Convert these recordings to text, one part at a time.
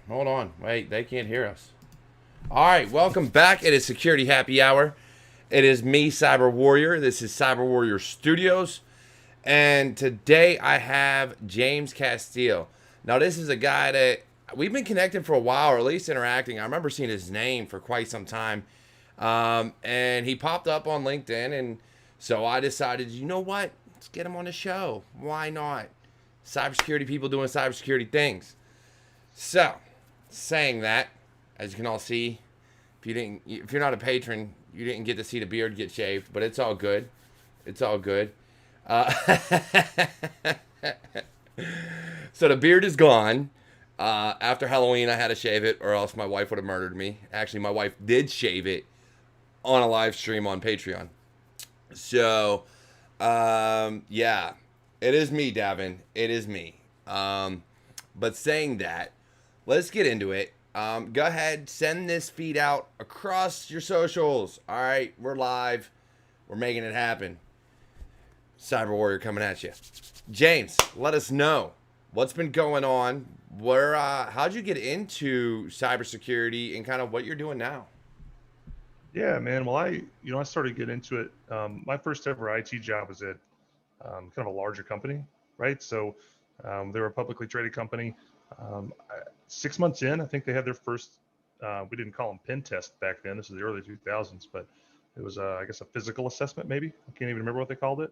Hold on. Wait, they can't hear us. All right, welcome back. It is Security Happy Hour. It is me, Cyber Warrior. This is Cyber Warrior Studios. And today I have James Casteel. Now, this is a guy that we've been connected for a while, or at least interacting. I remember seeing his name for quite some time. And he popped up on LinkedIn. And so I decided, you know what? Let's get him on the show. Why not? Cybersecurity people doing cybersecurity things. So, saying that, as you can all see, if you're not a patron, you didn't get to see the beard get shaved, but it's all good. It's all good. Uh, so the beard is gone. After Halloween, I had to shave it, or else my wife would have murdered me. Actually, my wife did shave it on a live stream on Patreon. So, yeah, it is me, Davin. It is me. But saying that, let's get into it. Go ahead, send this feed out across your socials. All right, we're live. We're making it happen. Cyber Warrior coming at you. James, let us know what's been going on. How'd you get into cybersecurity and kind of what you're doing now? Yeah, man. Well, I started getting into it. My first ever IT job was at kind of a larger company, right? So they were a publicly traded company. 6 months in, I think they had their first. We didn't call them pen test back then. This is the early 2000s, but it was, I guess, a physical assessment. Maybe I can't even remember what they called it.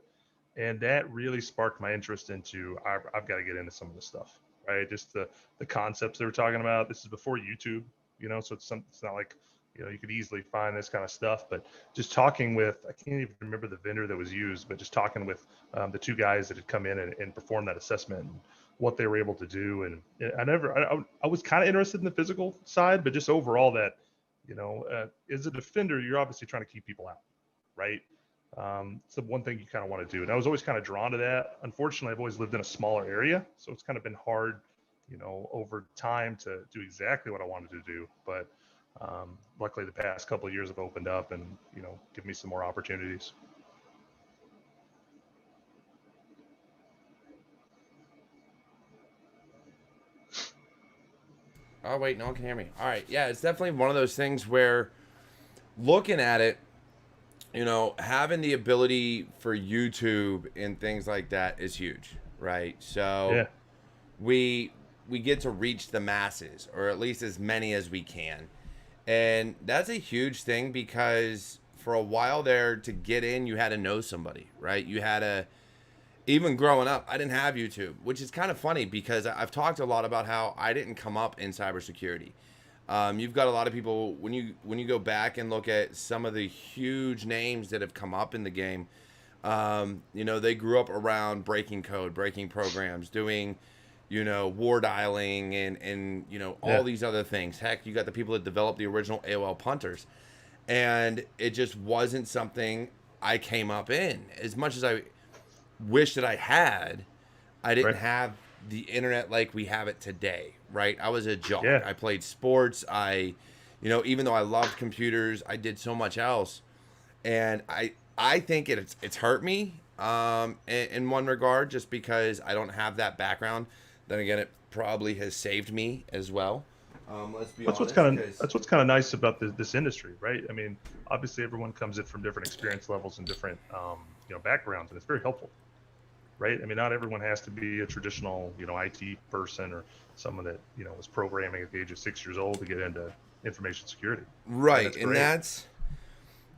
And that really sparked my interest into. I've got to get into some of this stuff, right? Just the concepts they were talking about. This is before YouTube, so it's not like you could easily find this kind of stuff. But just talking with, I can't even remember the vendor that was used, but just talking with the two guys that had come in and performed that assessment and what they were able to do. And I was kind of interested in the physical side, but just overall that, as a defender, you're obviously trying to keep people out, right? It's the one thing you kind of want to do. And I was always kind of drawn to that. Unfortunately, I've always lived in a smaller area, so it's kind of been hard, over time to do exactly what I wanted to do. But luckily, the past couple of years have opened up and give me some more opportunities. Oh, wait, no one can hear me. All right, yeah, it's definitely one of those things where looking at it, having the ability for YouTube and things like that is huge, right? So Yeah, we we get to reach the masses, or at least as many as we can. And that's a huge thing because for a while there, to get in, you had to know somebody, right? You had to, even growing up, I didn't have YouTube, which is kind of funny because I've talked a lot about how I didn't come up in cybersecurity. You've got a lot of people when you go back and look at some of the huge names that have come up in the game. They grew up around breaking code, breaking programs, doing war dialing and all yeah, these other things. Heck, you got the people that developed the original AOL punters, and it just wasn't something I came up in. As much as I wish that I had, I didn't right. have the internet like we have it today, right? I was a jock. Yeah, I played sports. Even though I loved computers, I did so much else, and I think it's hurt me in one regard just because I don't have that background. Then again, it probably has saved me as well. Let's be that's what's honest, kind of because that's what's kind of nice about this industry, right? I mean, obviously everyone comes in from different experience levels and different backgrounds, and it's very helpful, right? I mean, not everyone has to be a traditional IT person or someone that was programming at the age of 6 years old to get into information security, and right, it's and great.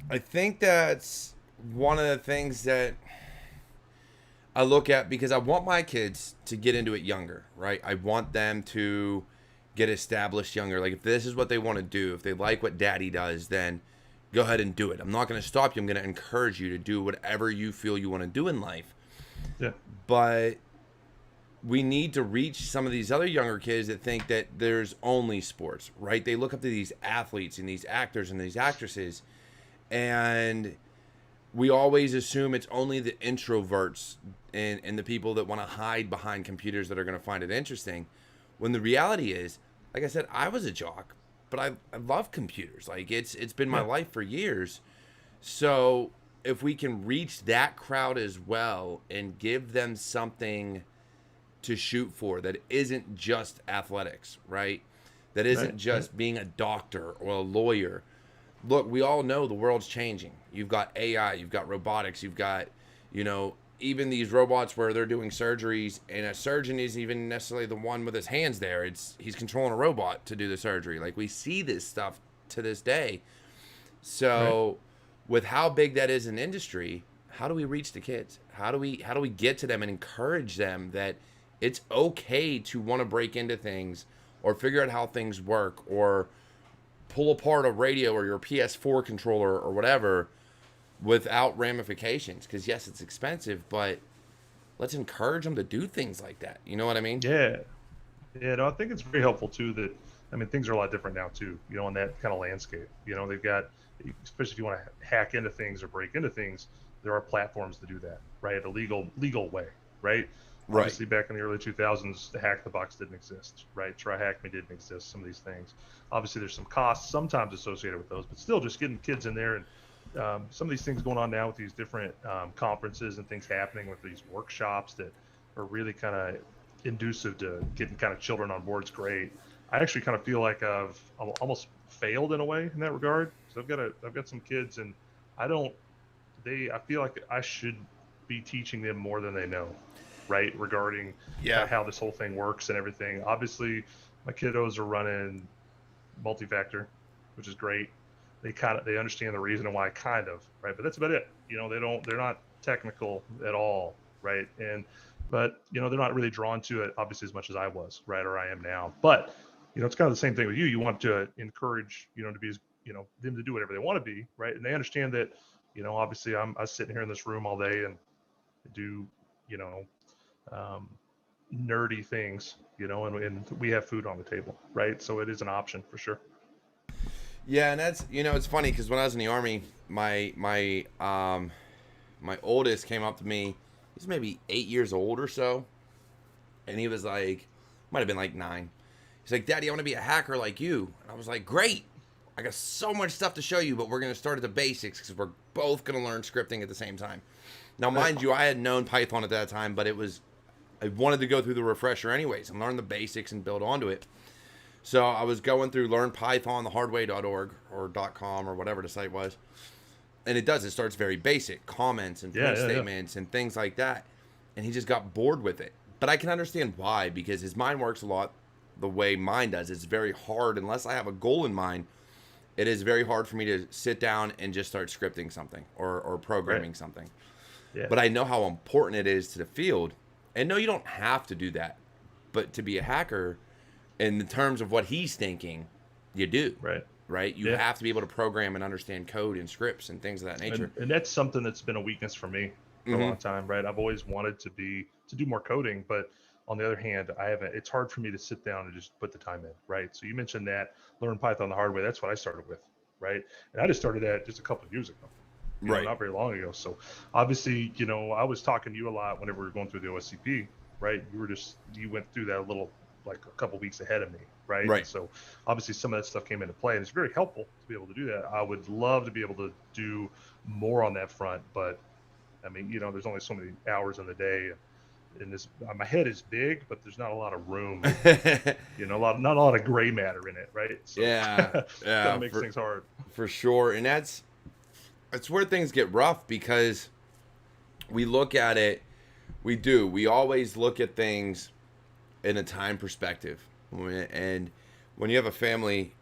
I think that's one of the things that I look at because I want my kids to get into it younger, right? I want them to get established younger. Like if this is what they want to do, if they like what daddy does, then go ahead and do it. I'm not going to stop you. I'm going to encourage you to do whatever you feel you want to do in life. Yeah, But we need to reach some of these other younger kids that think that there's only sports, right? They look up to these athletes and these actors and these actresses, and we always assume it's only the introverts and the people that want to hide behind computers that are going to find it interesting. When the reality is, like I said, I was a jock, but I love computers. Like it's been my yeah, life for years. So if we can reach that crowd as well and give them something to shoot for that isn't just athletics, right? that isn't just being a doctor or a lawyer. Look, we all know the world's changing. You've got AI, you've got robotics, you've got, even these robots where they're doing surgeries, and a surgeon isn't even necessarily the one with his hands there. He's controlling a robot to do the surgery. Like, we see this stuff to this day. So with how big that is in industry, how do we reach the kids? How do we get to them and encourage them that it's okay to want to break into things or figure out how things work or pull apart a radio or your PS4 controller or whatever without ramifications? Because yes, it's expensive, but let's encourage them to do things like that. You know what I mean? Yeah. No, I think it's very helpful too that, things are a lot different now too, in that kind of landscape. They've got, especially if you want to hack into things or break into things, there are platforms to do that, right? A legal way, right? Right. Obviously, back in the early 2000s, the Hack the Box didn't exist, right? Try Hack Me didn't exist, some of these things. Obviously, there's some costs sometimes associated with those, but still just getting kids in there. And some of these things going on now with these different conferences and things happening with these workshops that are really kind of inducive to getting kind of children on board is great. I actually kind of feel like I've almost failed in a way in that regard. So I've got some kids, and I feel like I should be teaching them more than they know, right? Regarding how this whole thing works and everything. Obviously, my kiddos are running multi-factor, which is great. They understand the reason why, kind of, right? But that's about it. They're not technical at all, right? But they're not really drawn to it, obviously, as much as I was, right? Or I am now. But it's kind of the same thing with you. You want to encourage, to be, them to do whatever they want to be, right? And they understand that, obviously I'm sitting here in this room all day and do, nerdy things, and we have food on the table, right? So it is an option for sure. Yeah, and that's, it's funny because when I was in the Army, my oldest came up to me. He's maybe 8 years old or so, and he was like, might have been like 9. He's like, "Daddy, I want to be a hacker like you." And I was like, "Great. I got so much stuff to show you, but we're going to start at the basics because we're both going to learn scripting at the same time." Now, mind you, I had known Python at that time, but I wanted to go through the refresher anyways and learn the basics and build onto it. So I was going through learnpythonthehardway.org or .com or whatever the site was. And it starts very basic, comments and print statements and things like that. And he just got bored with it. But I can understand why, because his mind works a lot the way mine does. It's very hard, unless I have a goal in mind, it is very hard for me to sit down and just start scripting something or programming something. Yeah. But I know how important it is to the field. And no, you don't have to do that. But to be a hacker, in the terms of what he's thinking, you do. Right? You have to be able to program and understand code and scripts and things of that nature. And that's something that's been a weakness for me for a long time, right? I've always wanted to do more coding, but on the other hand, it's hard for me to sit down and just put the time in, right? So you mentioned that, learn Python the hard way. That's what I started with, right? And I just started that just a couple of years ago, not very long ago. So obviously, I was talking to you a lot whenever we were going through the OSCP, right? You went through that a little, like a couple weeks ahead of me, right? So obviously some of that stuff came into play, and it's very helpful to be able to do that. I would love to be able to do more on that front, but there's only so many hours in the day, and my head is big, but there's not a lot of room, not a lot of gray matter in it, right? So that makes things hard for sure. And that's where things get rough, because we look at it, we always look at things in a time perspective. And when you have a family,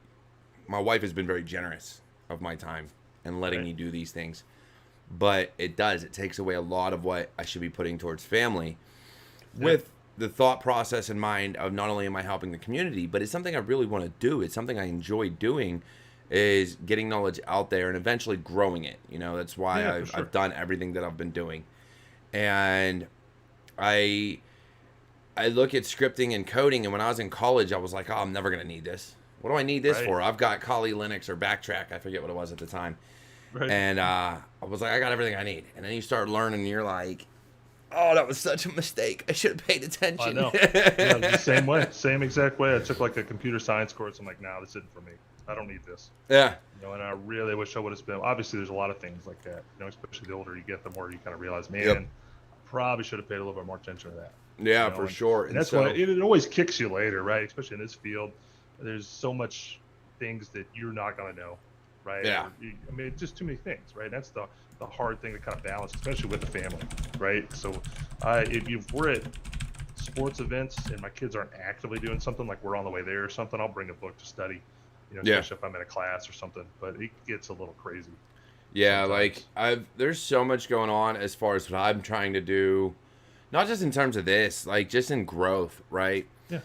my wife has been very generous of my time and letting me do these things. But it takes away a lot of what I should be putting towards family, with the thought process in mind of not only am I helping the community, but it's something I really want to do. It's something I enjoy doing, is getting knowledge out there and eventually growing it. That's why I've done everything that I've been doing. And I look at scripting and coding, and when I was in college, I was like, "Oh, I'm never going to need this. What do I need this for? I've got Kali Linux or Backtrack." I forget what it was at the time. And I was like, I got everything I need. And then you start learning, and you're like, "Oh, that was such a mistake. I should have paid attention." I know. The same way, same exact way. I took like a computer science course. I'm like, "No, this isn't for me. I don't need this." Yeah. And I really wish I would have spent. Obviously, there's a lot of things like that. Especially the older you get, the more you kind of realize, man, probably should have paid a little bit more attention to that. Yeah, for sure. And that's why it always kicks you later, right? Especially in this field. there's so much things that you're not going to know, right? Yeah. I mean, it's just too many things, right? That's the hard thing to kind of balance, especially with the family, right? So, if we're at sports events and my kids aren't actively doing something, like we're on the way there or something, I'll bring a book to study, Yeah. especially if I'm in a class or something. But it gets a little crazy Yeah, like sometimes. there's so much going on as far as what I'm trying to do, not just in terms of this, like just in growth, right? Yeah.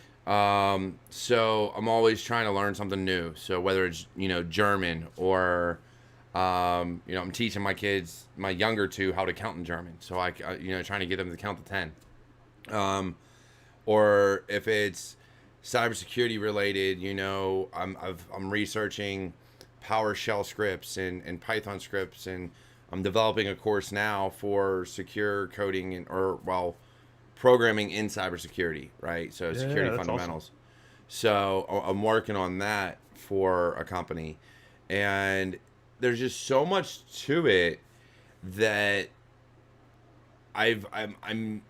So I'm always trying to learn something new. So whether it's, German or, I'm teaching my kids, my younger two, how to count in German. So trying to get them to count to 10. Or if it's cybersecurity related, I'm researching PowerShell scripts and Python scripts, and I'm developing a course now for secure coding programming in cybersecurity, right? So Yeah, security that's awesome. fundamentals. So I'm working on that for a company, and there's just so much to it that I'm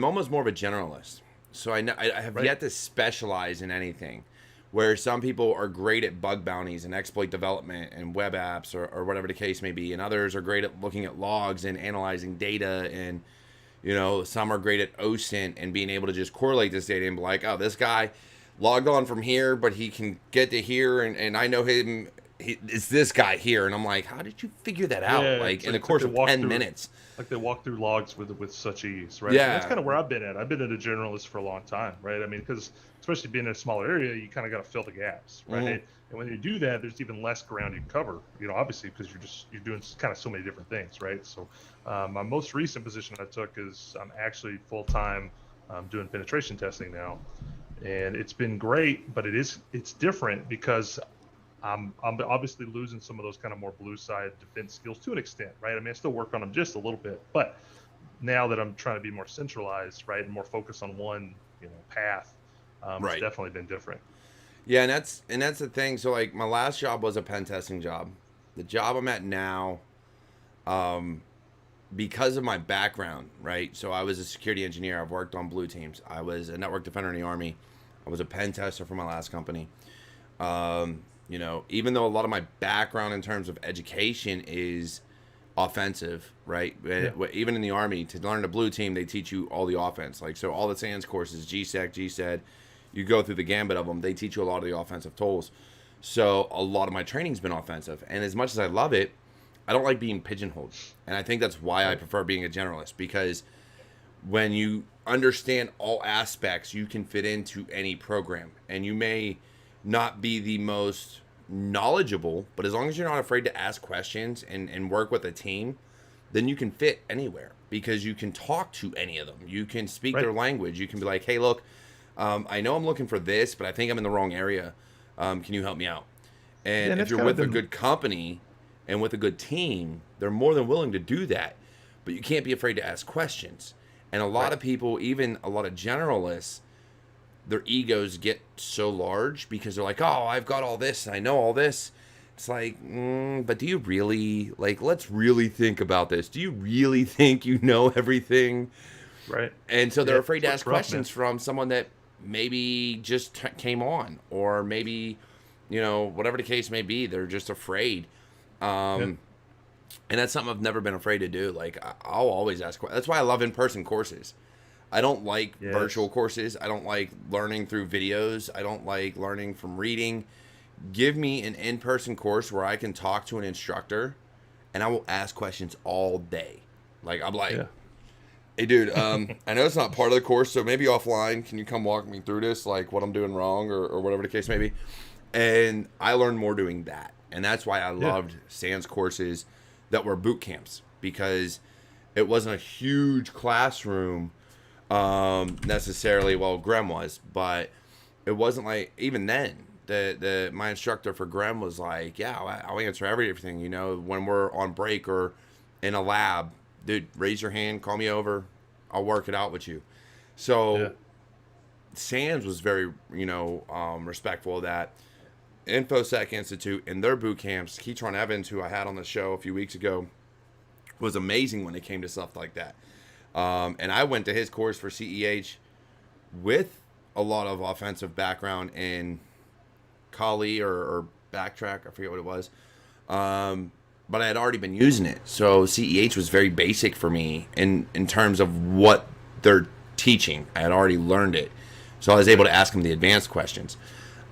almost more of a generalist. So I have Right. yet to specialize in anything. Where some people are great at bug bounties and exploit development and web apps or whatever the case may be, and others are great at looking at logs and analyzing data, and some are great at OSINT and being able to just correlate this data and be like, oh, this guy logged on from here, but he can get to here, and I know him. It's this guy here, and I'm like, how did you figure that out? Yeah, Like in the it's like course they of walk 10 through minutes. like they walk through logs with such ease, right? And that's Yeah, kind of where I've been at. I've been a generalist for a long time, right? I mean, because especially being in a smaller area, you kind of got to fill the gaps, right? hmm And when you do that, there's even less ground you can cover, obviously because you're doing kind of so many different things, right? So my most recent position I took is I'm actually full time doing penetration testing now, and it's been great, but it's different because I'm obviously losing some of those kind of more blue side defense skills to an extent, right? I mean, I still work on them just a little bit, but now that I'm trying to be more centralized, right, and more focused on one, path, it's right. definitely been different. Yeah, and that's the thing. So like my last job was a pen testing job. The job I'm at now, um, because of my background, right? So I was a security engineer. I've worked on blue teams. I was a network defender in the army. I was a pen tester for my last company. Even though a lot of my background in terms of education is offensive, right? Yeah. Even in the army, to learn the blue team, they teach you all the offense. Like so, all the SANS courses, GSEC, GSED, you go through the gambit of them. They teach you a lot of the offensive tools. So a lot of my training's been offensive, and as much as I love it, I don't like being pigeonholed. And I think that's why I Right. prefer being a generalist, because when you understand all aspects, you can fit into any program. And you may not be the most knowledgeable, but as long as you're not afraid to ask questions and work with a team, then you can fit anywhere because you can talk to any of them. You can speak Right. their language. You can be like, hey, look, I know I'm looking for this, but I think I'm in the wrong area. Can you help me out? Yeah, And and if that's you're kind of with a been good company and with a good team, they're more than willing to do that. But you can't be afraid to ask questions. And a lot right. of people, even a lot of generalists, their egos get so large because they're like, oh, I've got all this, I know all this. It's like, but do you really? Like, let's really think about this. Do you really think you know everything? Right. And so they're Yeah, afraid that's to what's ask rough, man. questions from someone that maybe just came on, or maybe, whatever the case may be, they're just afraid. Yeah. Um, and that's something I've never been afraid to do. Like, I'll always ask. That's why I love in-person courses. I don't like virtual Yes. courses. I don't like learning through videos. I don't like learning from reading. Give me an in-person course where I can talk to an instructor and I will ask questions all day. Like, I'm like, Yeah. hey, dude, I know it's not part of the course, so maybe offline, can you come walk me through this, like what I'm doing wrong or whatever the case may be? And I learned more doing that. And that's why I Yeah. loved SANS courses that were boot camps, because it wasn't a huge classroom necessarily. Well, Grem was, but it wasn't like, even then, the my instructor for Grem was like, yeah, I'll answer everything, when we're on break or in a lab, dude, raise your hand, call me over, I'll work it out with you. Yeah. So SANS was very, respectful of that. InfoSec Institute and their boot camps, Keytron Evans, who I had on the show a few weeks ago, was amazing when it came to stuff like that. And I went to his course for CEH with a lot of offensive background in Kali or Backtrack. I forget what it was. But I had already been using it. So CEH was very basic for me in terms of what they're teaching. I had already learned it. So I was able to ask them the advanced questions.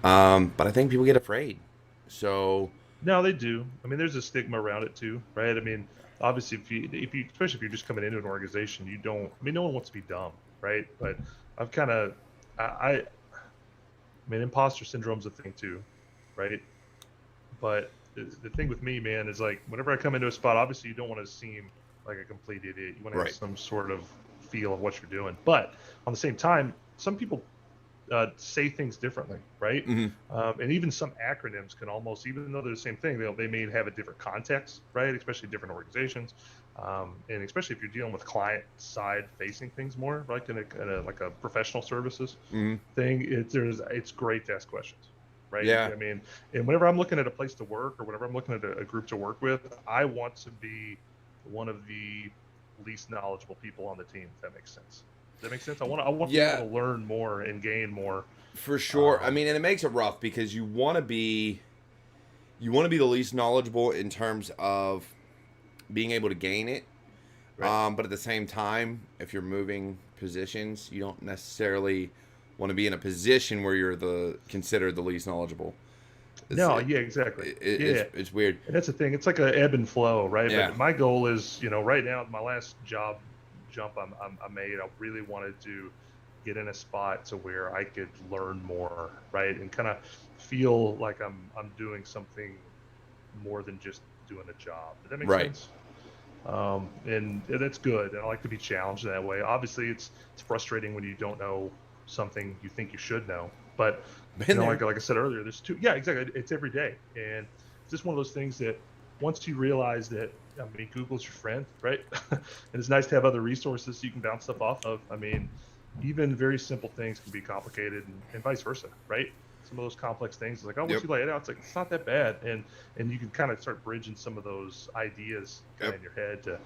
But I think people get afraid. So No, they do. I mean, there's a stigma around it too, right? I mean, obviously, if you, especially if you're just coming into an organization, you don't. I mean, no one wants to be dumb, right? But I've kind of, I mean, imposter syndrome's a thing too, right? But the thing with me, man, is like whenever I come into a spot, obviously you don't want to seem like a complete idiot. You want to have right. some sort of feel of what you're doing. But on the same time, some people say things differently, right? And even some acronyms can almost, even though they're the same thing, they may have a different context, right? Especially different organizations, and especially if you're dealing with client side facing things more, like in a like a professional services thing. It's great to ask questions, right? Yeah. I mean, and whenever I'm looking at a place to work or whenever I'm looking at a group to work with, I want to be one of the least knowledgeable people on the team. If that makes sense. Does that make sense? I want to be able to learn more and gain more. For sure. I mean, and it makes it rough because you want to be the least knowledgeable in terms of being able to gain it. Right. But at the same time, if you're moving positions, you don't necessarily want to be in a position where you're considered the least knowledledgeable. Yeah, exactly. It's weird. And that's the thing. It's like a ebb and flow, right? Yeah. But my goal is, right now, my last jump I made, I really wanted to get in a spot to where I could learn more, right? And kind of feel like I'm doing something more than just doing a job. Does that make sense? And that's good. And I like to be challenged in that way. Obviously, it's frustrating when you don't know something you think you should know. But like I said earlier, exactly. It's every day, and it's just one of those things that once you realize that, I mean, Google's your friend, right? And it's nice to have other resources you can bounce stuff off of. I mean, even very simple things can be complicated, and vice versa, right? Some of those complex things, it's like, oh, once you lay it out, it's like, it's not that bad, and you can kind of start bridging some of those ideas in your head to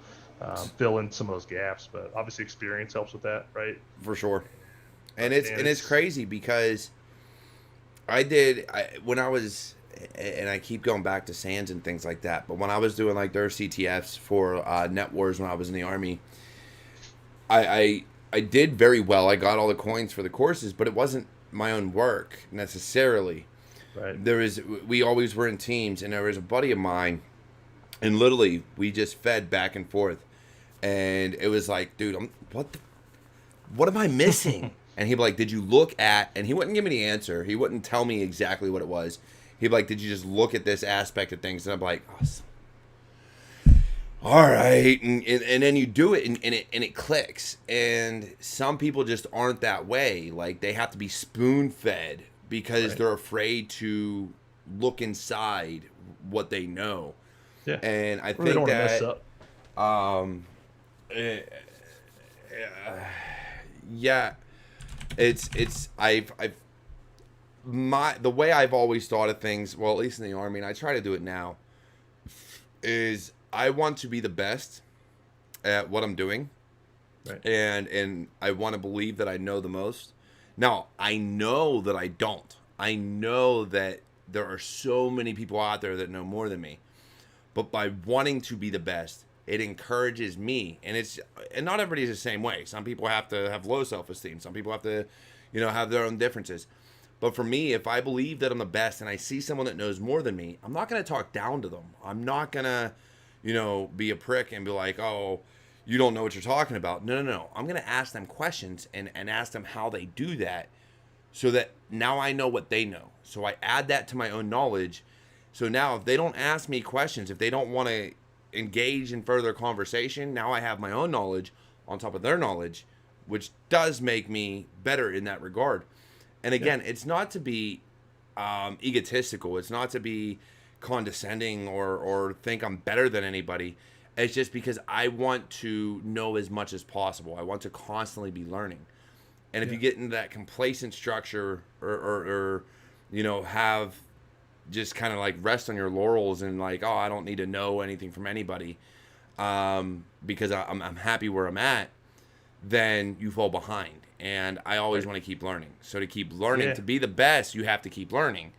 fill in some of those gaps. But obviously, experience helps with that, right? For sure. And it's crazy because when I was, and I keep going back to SANS and things like that, but when I was doing like their CTFs for Net Wars when I was in the Army, I did very well. I got all the coins for the courses, but it wasn't my own work necessarily. Right. We always were in teams, and there was a buddy of mine, and literally we just fed back and forth, and it was like, dude, what am I missing? And he'd be like, did you look at, and he wouldn't give me the answer. He wouldn't tell me exactly what it was. He'd be like, did you just look at this aspect of things? And I'm like, oh, all right. And then you do it, and it clicks. And some people just aren't that way. Like, they have to be spoon-fed because they're afraid to look inside what they know. Yeah. And I think they don't that, mess up. yeah. The way I've always thought of things, well, at least in the Army, and I try to do it now, is I want to be the best at what I'm doing. Right. And I want to believe that I know the most. Now, I know that I don't. I know that there are so many people out there that know more than me. But by wanting to be the best, it encourages me, and not everybody's the same way. Some people have to have low self-esteem. Some people have to, have their own differences. But for me, if I believe that I'm the best and I see someone that knows more than me, I'm not going to talk down to them. I'm not going to, be a prick and be like, oh, you don't know what you're talking about. No. I'm going to ask them questions and ask them how they do that so that now I know what they know. So I add that to my own knowledge. So now if they don't ask me questions, if they don't want to engage in further conversation, now I have my own knowledge on top of their knowledge, which does make me better in that regard. And again, it's not to be egotistical. It's not to be condescending or think I'm better than anybody. It's just because I want to know as much as possible. I want to constantly be learning. And if you get into that complacent structure or have just kind of like rest on your laurels and like, oh, I don't need to know anything from anybody because I'm happy where I'm at, then you fall behind. And I always want to keep learning. So to keep learning, to be the best, you have to keep learning.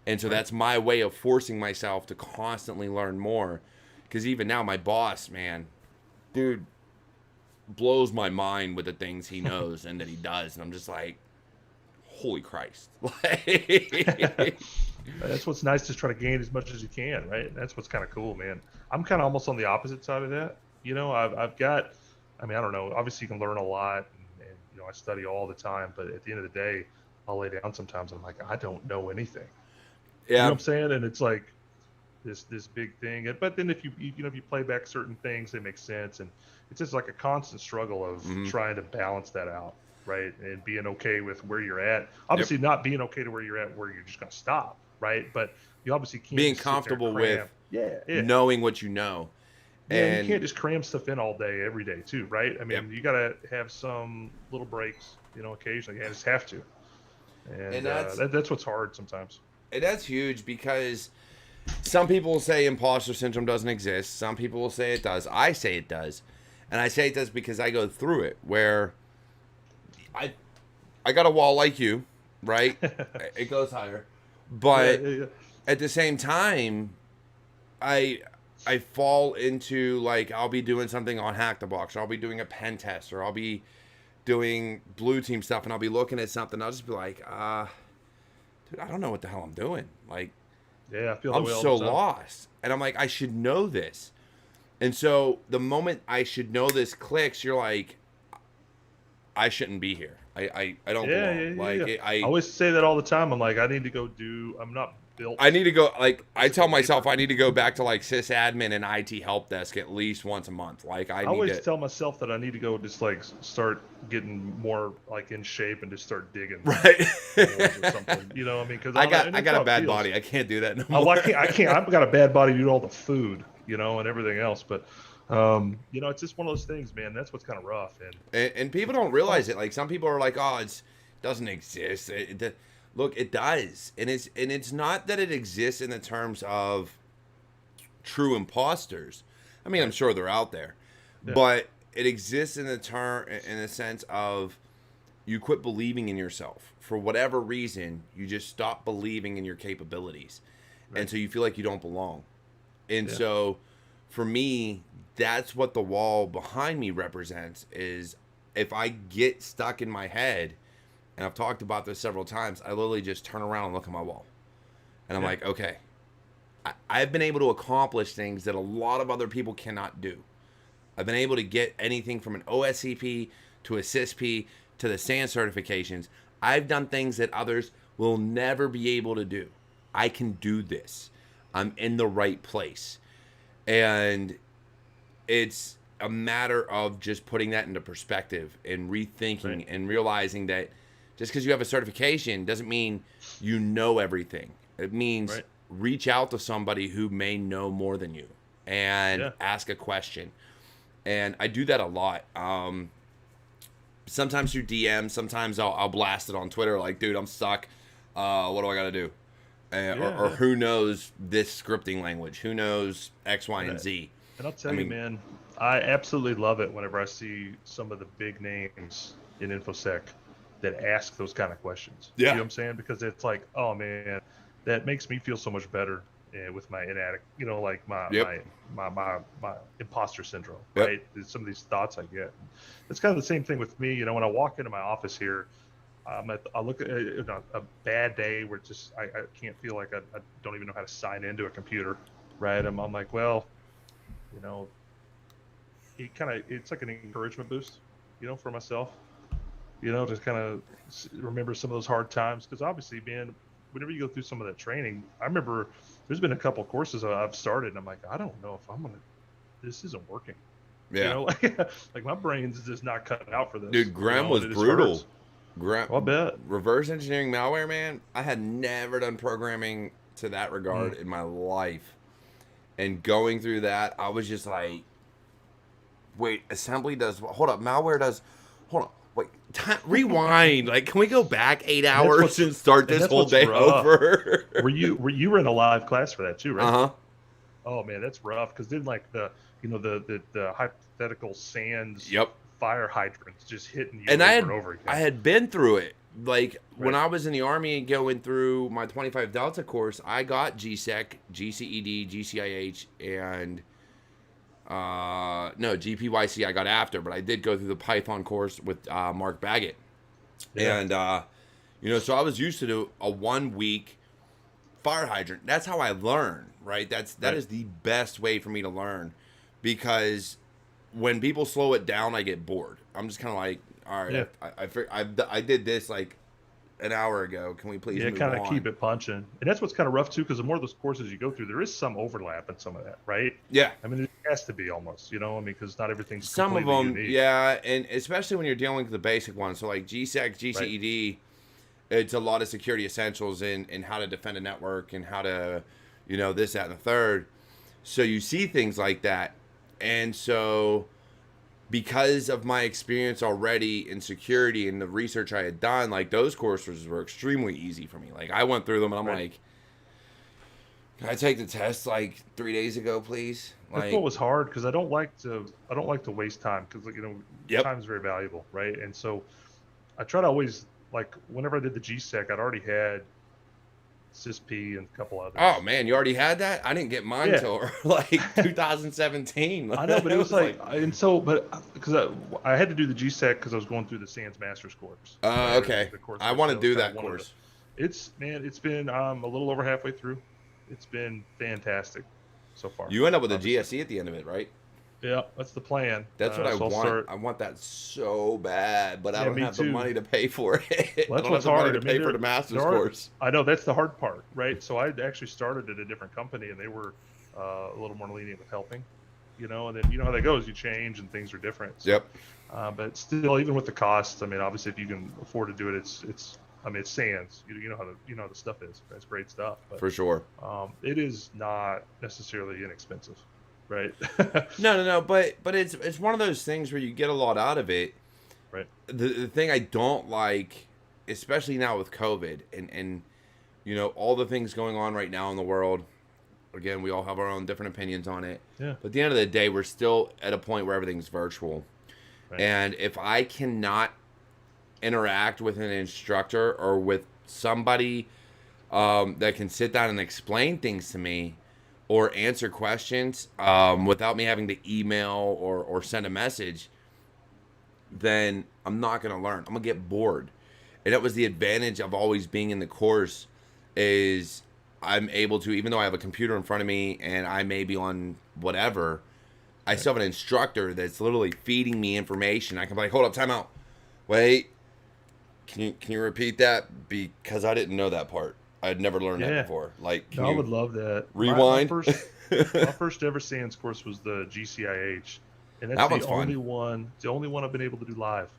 And so Right. that's my way of forcing myself to constantly learn more. Because even now, my boss, man, dude, blows my mind with the things he knows and that he does. And I'm just like, holy Christ. Like, That's what's nice, to try to gain as much as you can, right? And that's what's kind of cool, man. I'm kind of almost on the opposite side of that. I've got, I mean, I don't know. Obviously, you can learn a lot, and I study all the time. But at the end of the day, I'll lay down sometimes. And I'm like, I don't know anything. You know yeah, what I'm saying? And it's like this big thing. But then if you play back certain things, they make sense, and it's just like a constant struggle of hmm, trying to balance that out, right? And being okay with where you're at. yep. Obviously, not being okay to where you're at, where you're just gonna stop, right? But you obviously can't Being just sit there and comfortable cram. with Yeah, yeah, knowing what you know. yeah. And you And can't just cram stuff in all day, every day, too, right? I yep. mean, you gotta have some little breaks, occasionally. You just have to, And and that's what's hard sometimes. that's huge because some people will say imposter syndrome doesn't exist. Some people will say it does. I say it does. And I say it does because I go through it where I I got a wall like you, right? It goes higher. Yeah, But yeah, yeah. at the same time, I I fall into like I'll be doing something on Hack the Box, or I'll be doing a pen test, or I'll be doing blue team stuff, and I'll be looking at something. I'll just be like, dude, I don't know what the hell I'm doing. Like, Yeah, I feel that I'm way all so the time. lost. And I'm like, I should know this. And so the moment I should know this clicks, you're like, I shouldn't be here. I don't Yeah, belong. yeah, yeah, Like yeah. I I always say that all the time. I'm like, I need to go do. I'm not I built need to go, like, I tell physical myself labor. I need to go back to like sysadmin and IT help desk at least once a month. Like I I need always to, tell myself that I need to go just like start getting more like in shape and just start digging right. holes or something. I mean, because and I it's got a how it bad feels. body. I can't do that no Oh, well, more. I can't. I've got a bad body due to all the food, and everything else. But, it's just one of those things, man. That's what's kind of rough, and And people it's don't realize it. constant. Like some people are like, "Oh, it doesn't exist." Look, it does, and it's not that it exists in the terms of true imposters. I mean, I'm Right. sure they're out there, Yeah. but it exists in the sense of you quit believing in yourself for whatever reason. You just stop believing in your capabilities, Right. and so you feel like you don't belong. And Yeah. so, for me, that's what the wall behind me represents. Is if I get stuck in my head, and I've talked about this several times, I literally just turn around and look at my wall, and I'm Yeah. like, okay, I've been able to accomplish things that a lot of other people cannot do. I've been able to get anything from an OSCP to a CISP to the SAN certifications. I've done things that others will never be able to do. I can do this. I'm in the right place. And it's a matter of just putting that into perspective and Right. rethinking and realizing that just because you have a certification doesn't mean you know everything. It means Right. reach out to somebody who may know more than you and Yeah. ask a question. And I do that a lot. Sometimes through DM, sometimes I'll blast it on Twitter like, dude, I'm stuck. What do I got to do? Yeah. Or Yeah. who knows this scripting language? Who knows X, Y, And, and Z? and I'll I tell you, mean, man, I absolutely love it whenever I see some of the big names in InfoSec that ask those kind of questions. You know yeah. what I'm saying? Because it's like, oh man, that makes me feel so much better with my inadequate, like Yep. my imposter syndrome, Yep. right? Some of these thoughts I get. It's kind of the same thing with me. When I walk into my office here, I look at a bad day where I can't feel like I don't even know how to sign into a computer, right? I'm like, well, you know, it's like an encouragement boost, for myself, to kind of remember some of those hard times. Because obviously, man, whenever you go through some of that training, I remember there's been a couple courses I've started, and I'm like, I don't know if this isn't working. Yeah. Like my brain's just not cut out for this, Dude, Graham was and it just brutal. hurts. Oh, I Graham, bet. reverse engineering malware, man. I had never done programming to that regard Mm. in my life. And going through that, I was just like, wait, assembly does, hold up, malware does, hold on, wait, rewind. Like, can we go back 8 And that's hours what's and start and this that's whole what's day rough. over? Were you were in a live class for that too, Uh right? huh. Oh man, that's rough. Because then like the hypothetical sands Yep. fire hydrants just hitting you And over and over I again. had been through it like when Right. I was in the Army going through my 25 Delta course, I got GSEC, GCED, GCIH, and no, GPYC I got after, but I did go through the Python course with Mark Baggett. Yeah. And, so I was used to do a 1 week fire hydrant. That's how I learn, right? That Right. is the best way for me to learn, because when people slow it down, I get bored. I'm just kind of like, all Yeah. right, I did this like an hour ago. Can we please Yeah, move kind of on? keep it punching. And that's what's kind of rough too, because the more of those courses you go through, there is some overlap in some of that, right? Yeah. I mean, there has to be almost, I mean, because not everything's Some of completely them, unique. yeah, and especially when you're dealing with the basic ones. So like GSEC, Right. GCED, it's a lot of security essentials in how to defend a network and how to, this, that, and the third. So you see things like that. And so because of my experience already in security and the research I had done, like those courses were extremely easy for me. Like I went through them and I'm Right. like, can I take the test like 3 days ago, please? That's Like, what was hard because I don't like to waste time because yep. time is very valuable, right? And so I try to always like whenever I did the GSEC, I'd already had CISP and a couple others. Oh man, you already had that? I didn't get mine Yeah. till like 2017. I know, but it was like, like, and so, but because I had to do the GSEC because I was going through the SANS Master's course. Right, or okay. the course I which want to was do kind of that one of course. it's been a little over halfway through. It's been fantastic so far. You end up with a Obviously. GSE at the end of it, right? Yeah, that's the plan. That's what I so I'll want. start. I want that so bad, but I Yeah, don't me have the too. money to pay for it. Well, I that's don't have what's the money hard. to I mean, pay for the master's there are, course. I know that's the hard part, right? So I actually started at a different company, and they were a little more lenient with helping, and then you know how that goes. You change, and things are different. So, Yep. but still, even with the costs, I mean, obviously, if you can afford to do it, it's. I mean, it's SANS. You know how the stuff is. That's great stuff. But For sure. it is not necessarily inexpensive, right? No. But it's one of those things where you get a lot out of it. Right. The thing I don't like, especially now with COVID and all the things going on right now in the world. Again, we all have our own different opinions on it. Yeah. But at the end of the day, we're still at a point where everything's virtual. Right. And if I cannot interact with an instructor or with somebody that can sit down and explain things to me or answer questions without me having to email or send a message, then I'm not going to learn. I'm going to get bored. And that was the advantage of always being in the course is I'm able to, even though I have a computer in front of me and I may be on whatever, I still have an instructor that's literally feeding me information. I can be like, hold up, time out. Wait, can you repeat that? Because I didn't know that part. I had never learned that before. Like, I would love that. Rewind? My first ever SANS course was the GCIH, and that's That one's the fun. only one. The only one I've been able to do live.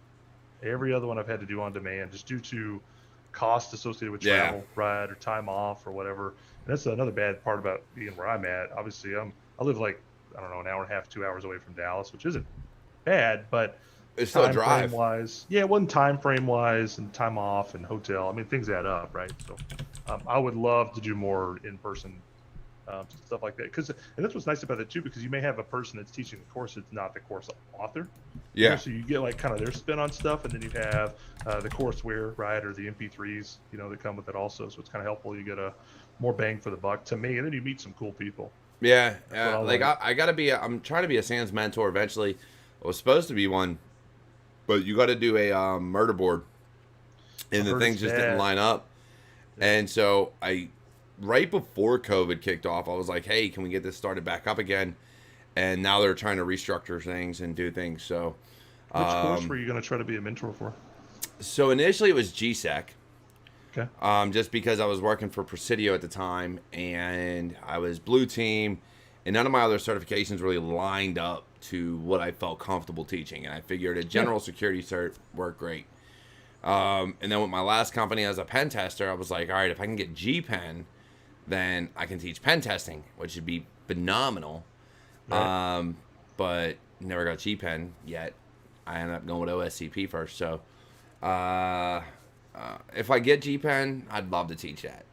Every other one I've had to do on demand, just due to cost associated with travel, right, or time off or whatever. And that's another bad part about being where I'm at. Obviously, I live like I don't know, an hour and a half, 2 hours away from Dallas, which isn't bad, but it's still a drive. Wise, yeah, it wasn't time frame wise and time off and hotel. I mean, things add up, right? So, I would love to do more in person stuff like that. And that's what's nice about it too, because you may have a person that's teaching the course that's not the course author. Yeah. So you get like kind of their spin on stuff, and then you have the courseware, right, or the MP3s, that come with it also. So it's kind of helpful. You get a more bang for the buck to me, and then you meet some cool people. Yeah, like. I gotta be. I'm trying to be a SANS mentor eventually. I was supposed to be one, but you got to do a murder board, and the things just didn't line up. Yeah. And so right before COVID kicked off, I was like, "Hey, can we get this started back up again?" And now they're trying to restructure things and do things. So, which course were you going to try to be a mentor for? So initially it was GSEC. Okay. Just because I was working for Presidio at the time, and I was blue team, and none of my other certifications really lined up to what I felt comfortable teaching, and I figured a general security cert worked great. And then with my last company as a pen tester, I was like, all right, if I can get G-Pen, then I can teach pen testing, which would be phenomenal. Right. But never got G-Pen yet. I ended up going with OSCP first, so if I get G-Pen, I'd love to teach that.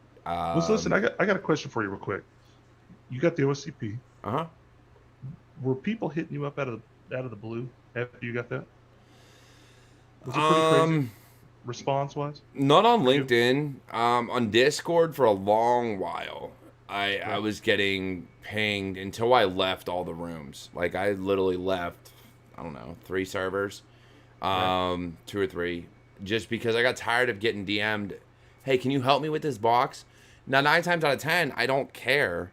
Listen, I got a question for you real quick. You got the OSCP. Uh-huh. Were people hitting you up out of the blue after you got that? Was it pretty crazy? response wise? Not on LinkedIn. On Discord for a long while. I Right. was getting pinged until I left all the rooms. Like I literally left, I don't know, 3 servers, Right. 2 or 3, just because I got tired of getting DM'd. Hey, can you help me with this box? Now 9 times out of 10, I don't care,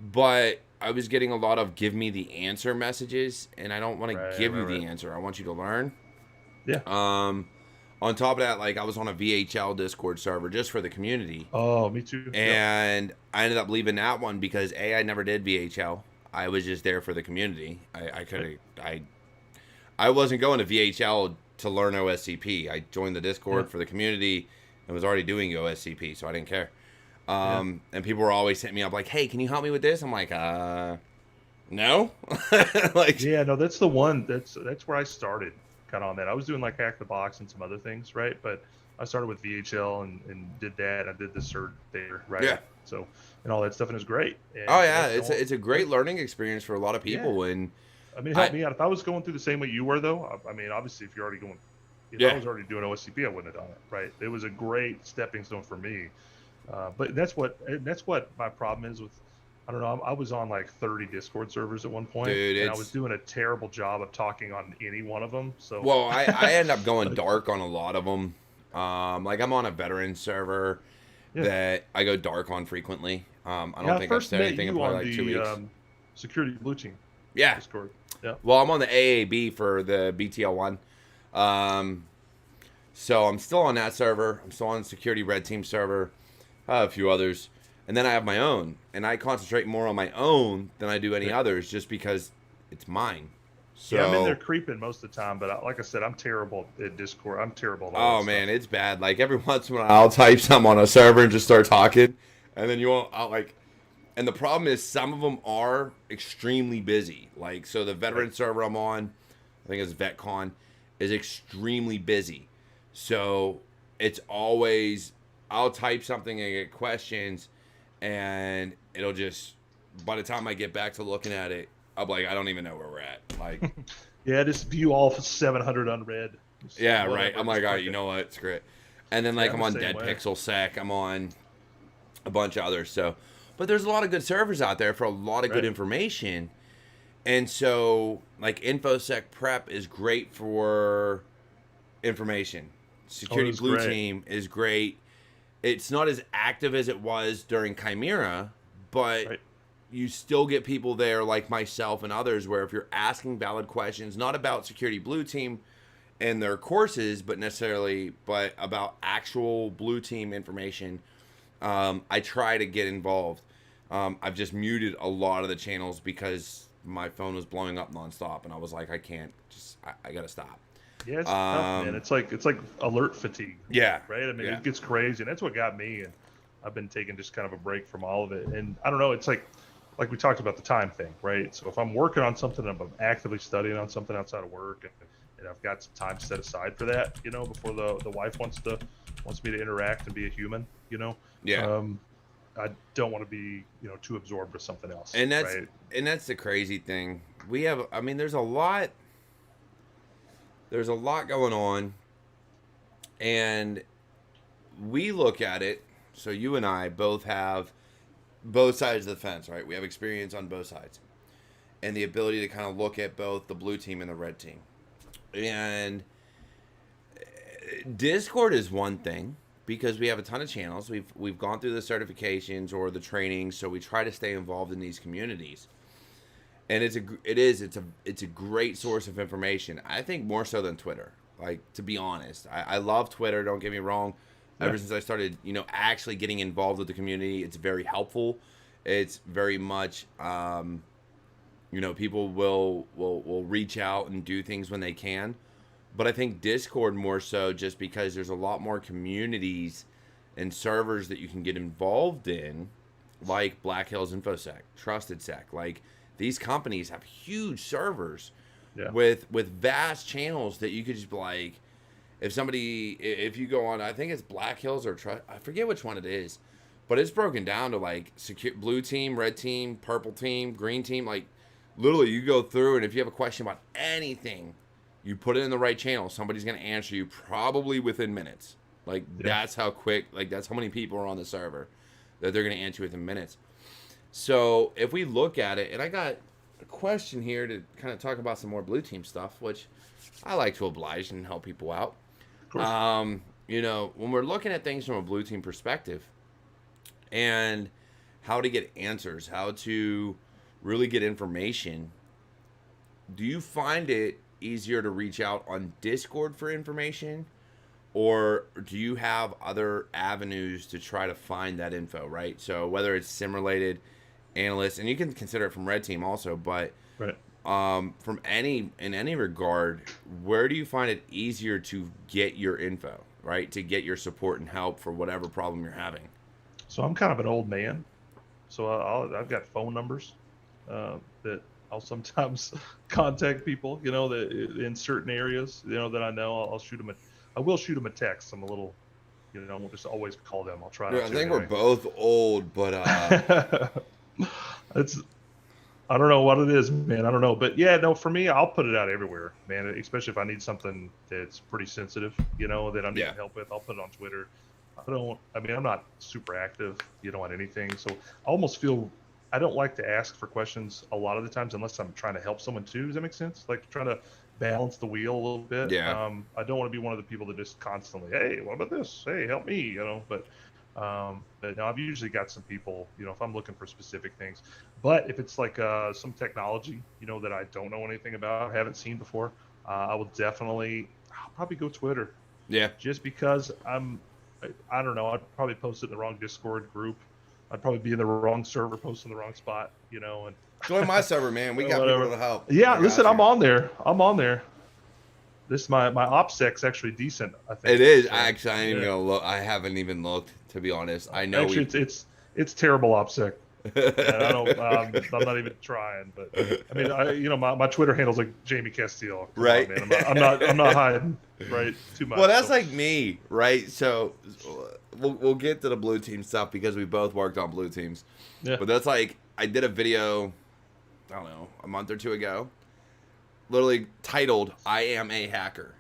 but I was getting a lot of give me the answer messages, and I don't want to Right. give Right. you the Right. answer. I want you to learn. Yeah. Um, on top of that, like I was on a VHL Discord server just for the community, Oh, me too. Yep. and I ended up leaving that one because I never did VHL. I was just there for the community. I could Right. have I wasn't going to VHL to learn OSCP. I joined the Yeah. Discord for the community and was already doing OSCP, so I didn't care. Yeah. And people were always hitting me up like, "Hey, can you help me with this?" I'm like, no. Like, Yeah. No, that's the one. That's where I started kind of on that. I was doing like Hack the Box and some other things, right? But I started with VHL and did that. I did the cert there, right? yeah. So and all that stuff, and it was great. Oh And yeah, that's the only, it's a great learning experience for a lot of yeah. people, and I mean, it helped I me out. If I was going through the same way you were, though, I mean, obviously, if you're already going, if I yeah was already doing OSCP, I wouldn't have done it, right? It was a great stepping stone for me. But that's what my problem is with. I don't know. I was on like 30 Discord servers at one point, dude, and I was it's doing a terrible job of talking on any one of them. So, well, I end up going like, dark on a lot of them. Like I'm on a veteran server yeah, that I go dark on frequently. I yeah. don't I think I've first said met anything in you probably on like 2 the weeks. security blue team Yeah. Discord. Yeah, Well, I'm on the AAB for the BTL one. Um, so I'm still on that server. I'm still on the security red team server. A few others. And then I have my own. And I concentrate more on my own than I do any right. others just because it's mine. Yeah, I'm in there So, creeping most of the time, but like I said, I'm terrible at Discord. I'm terrible at all that oh stuff. man, it's bad. Like every once in a while I'll type something on a server and just start talking. And then you won't, I'll like, and the problem is some of them are extremely busy. Like, so the Right. veteran server I'm on, I think it's VetCon, is extremely busy. So it's always, I'll type something and get questions, and it'll just, by the time I get back to looking at it, I'm like, I don't even know where we're at. Like, Yeah, just view all 700 unread. Just yeah, right. whatever, I'm just like, all right, click you it. know what? Screw it. And then, Yeah, like, I'm I'm the on same Dead way. Pixel Sec. I'm on a bunch of others. So, but there's a lot of good servers out there for a lot of good Right. information. And so, like, InfoSec Prep is great for information. Oh, it Security was Blue great. Team is great. It's not as active as it was during Chimera, but Right. you still get people there like myself and others where if you're asking valid questions, not about Security Blue Team and their courses, but about actual Blue Team information, I try to get involved. I've just muted a lot of the channels because my phone was blowing up nonstop, and I was like, I can't, I gotta stop. Yeah, it's tough, man. Um, It's like alert fatigue, yeah, right? I mean, yeah, it gets crazy, and that's what got me. And I've been taking just kind of a break from all of it. And I don't know. It's like we talked about the time thing, right? So if I'm working on something, I'm actively studying on something outside of work, and I've got some time set aside for that, before the wife wants me to interact and be a human. yeah. Um, I don't want to be, too absorbed with something else, And that's right? and that's the crazy thing. We have, I mean, there's a lot going on, and we look at it. So you and I both have both sides of the fence, right? We have experience on both sides, and the ability to kind of look at both the blue team and the red team. And Discord is one thing because we have a ton of channels. We've gone through the certifications or the training, so we try to stay involved in these communities. And it's a great source of information. I think more so than Twitter. Like, to be honest, I love Twitter. Don't get me wrong. Yeah. Ever since I started, actually getting involved with the community, it's very helpful. It's very much, people will reach out and do things when they can. But I think Discord more so just because there's a lot more communities and servers that you can get involved in, like Black Hills InfoSec, Trusted Sec. Like, these companies have huge servers Yeah. with vast channels that you could just be like, if you go on, I think it's Black Hills or I forget which one it is, but it's broken down to like blue team, red team, purple team, green team. Like, literally, you go through, and if you have a question about anything, You put it in the right channel, somebody's going to answer you probably within minutes. Like, that's how quick, like, that's how many people are on the server that they're going to answer within minutes. So if we look at it, and I got a question here to kind of talk about some more blue team stuff, which I like to oblige and help people out. Of course. You know, when we're looking at things from a blue team perspective and how to get answers, how to really get information, do you find it easier to reach out on Discord for information, or do you have other avenues to try to find that info, right? So whether it's sim-related analysts, and you can consider it from red team also, but Right. from in any regard, where do you find it easier to get your info, right? To get your support and help for whatever problem you're having. So I'm kind of an old man, so I've got phone numbers that I'll sometimes contact people, you know, that in certain areas, you know, that I know. I'll shoot them I will shoot them a text. I'm a little, you know, I won't just always call them. I'll try Dude, to. I think anyway. we're both old, but It's I don't know what it is, man. I don't know, but yeah, no, for me, I'll put it out everywhere, man. Especially if I need something that's pretty sensitive, you know, that I need help with. I'll put it on Twitter. I mean, I'm not super active, you know, on anything. So I almost feel I don't like to ask for questions a lot of the times unless I'm trying to help someone too. Does that make sense? Like trying to balance the wheel a little bit. Yeah. I don't want to be one of the people that just constantly, hey, what about this? Hey, help me, you know. But no, I've usually got some people, you know, if I'm looking for specific things. But if it's like some technology, you know, that I don't know anything about, haven't seen before, I'll probably go Twitter. Yeah. Just because I don't know, I'd probably post it in the wrong Discord group. I'd probably be in the wrong server, posting the wrong spot, you know. And join my server, man. We got people to help. Yeah, listen, I'm on there. This my OPSEC's actually decent, I think. It is. Actually, I ain't even gonna look. I haven't even looked, to be honest. I know actually it's terrible OPSEC. And I don't. I'm not even trying. But I mean, you know, my Twitter handle's like James Casteel. Right. On, man. I'm not hiding. Right. Too much. Well, that's like me, right? So we'll get to the blue team stuff because we both worked on blue teams. Yeah. But that's like I did a video, I don't know, a month or two ago, literally titled "I Am a Hacker,"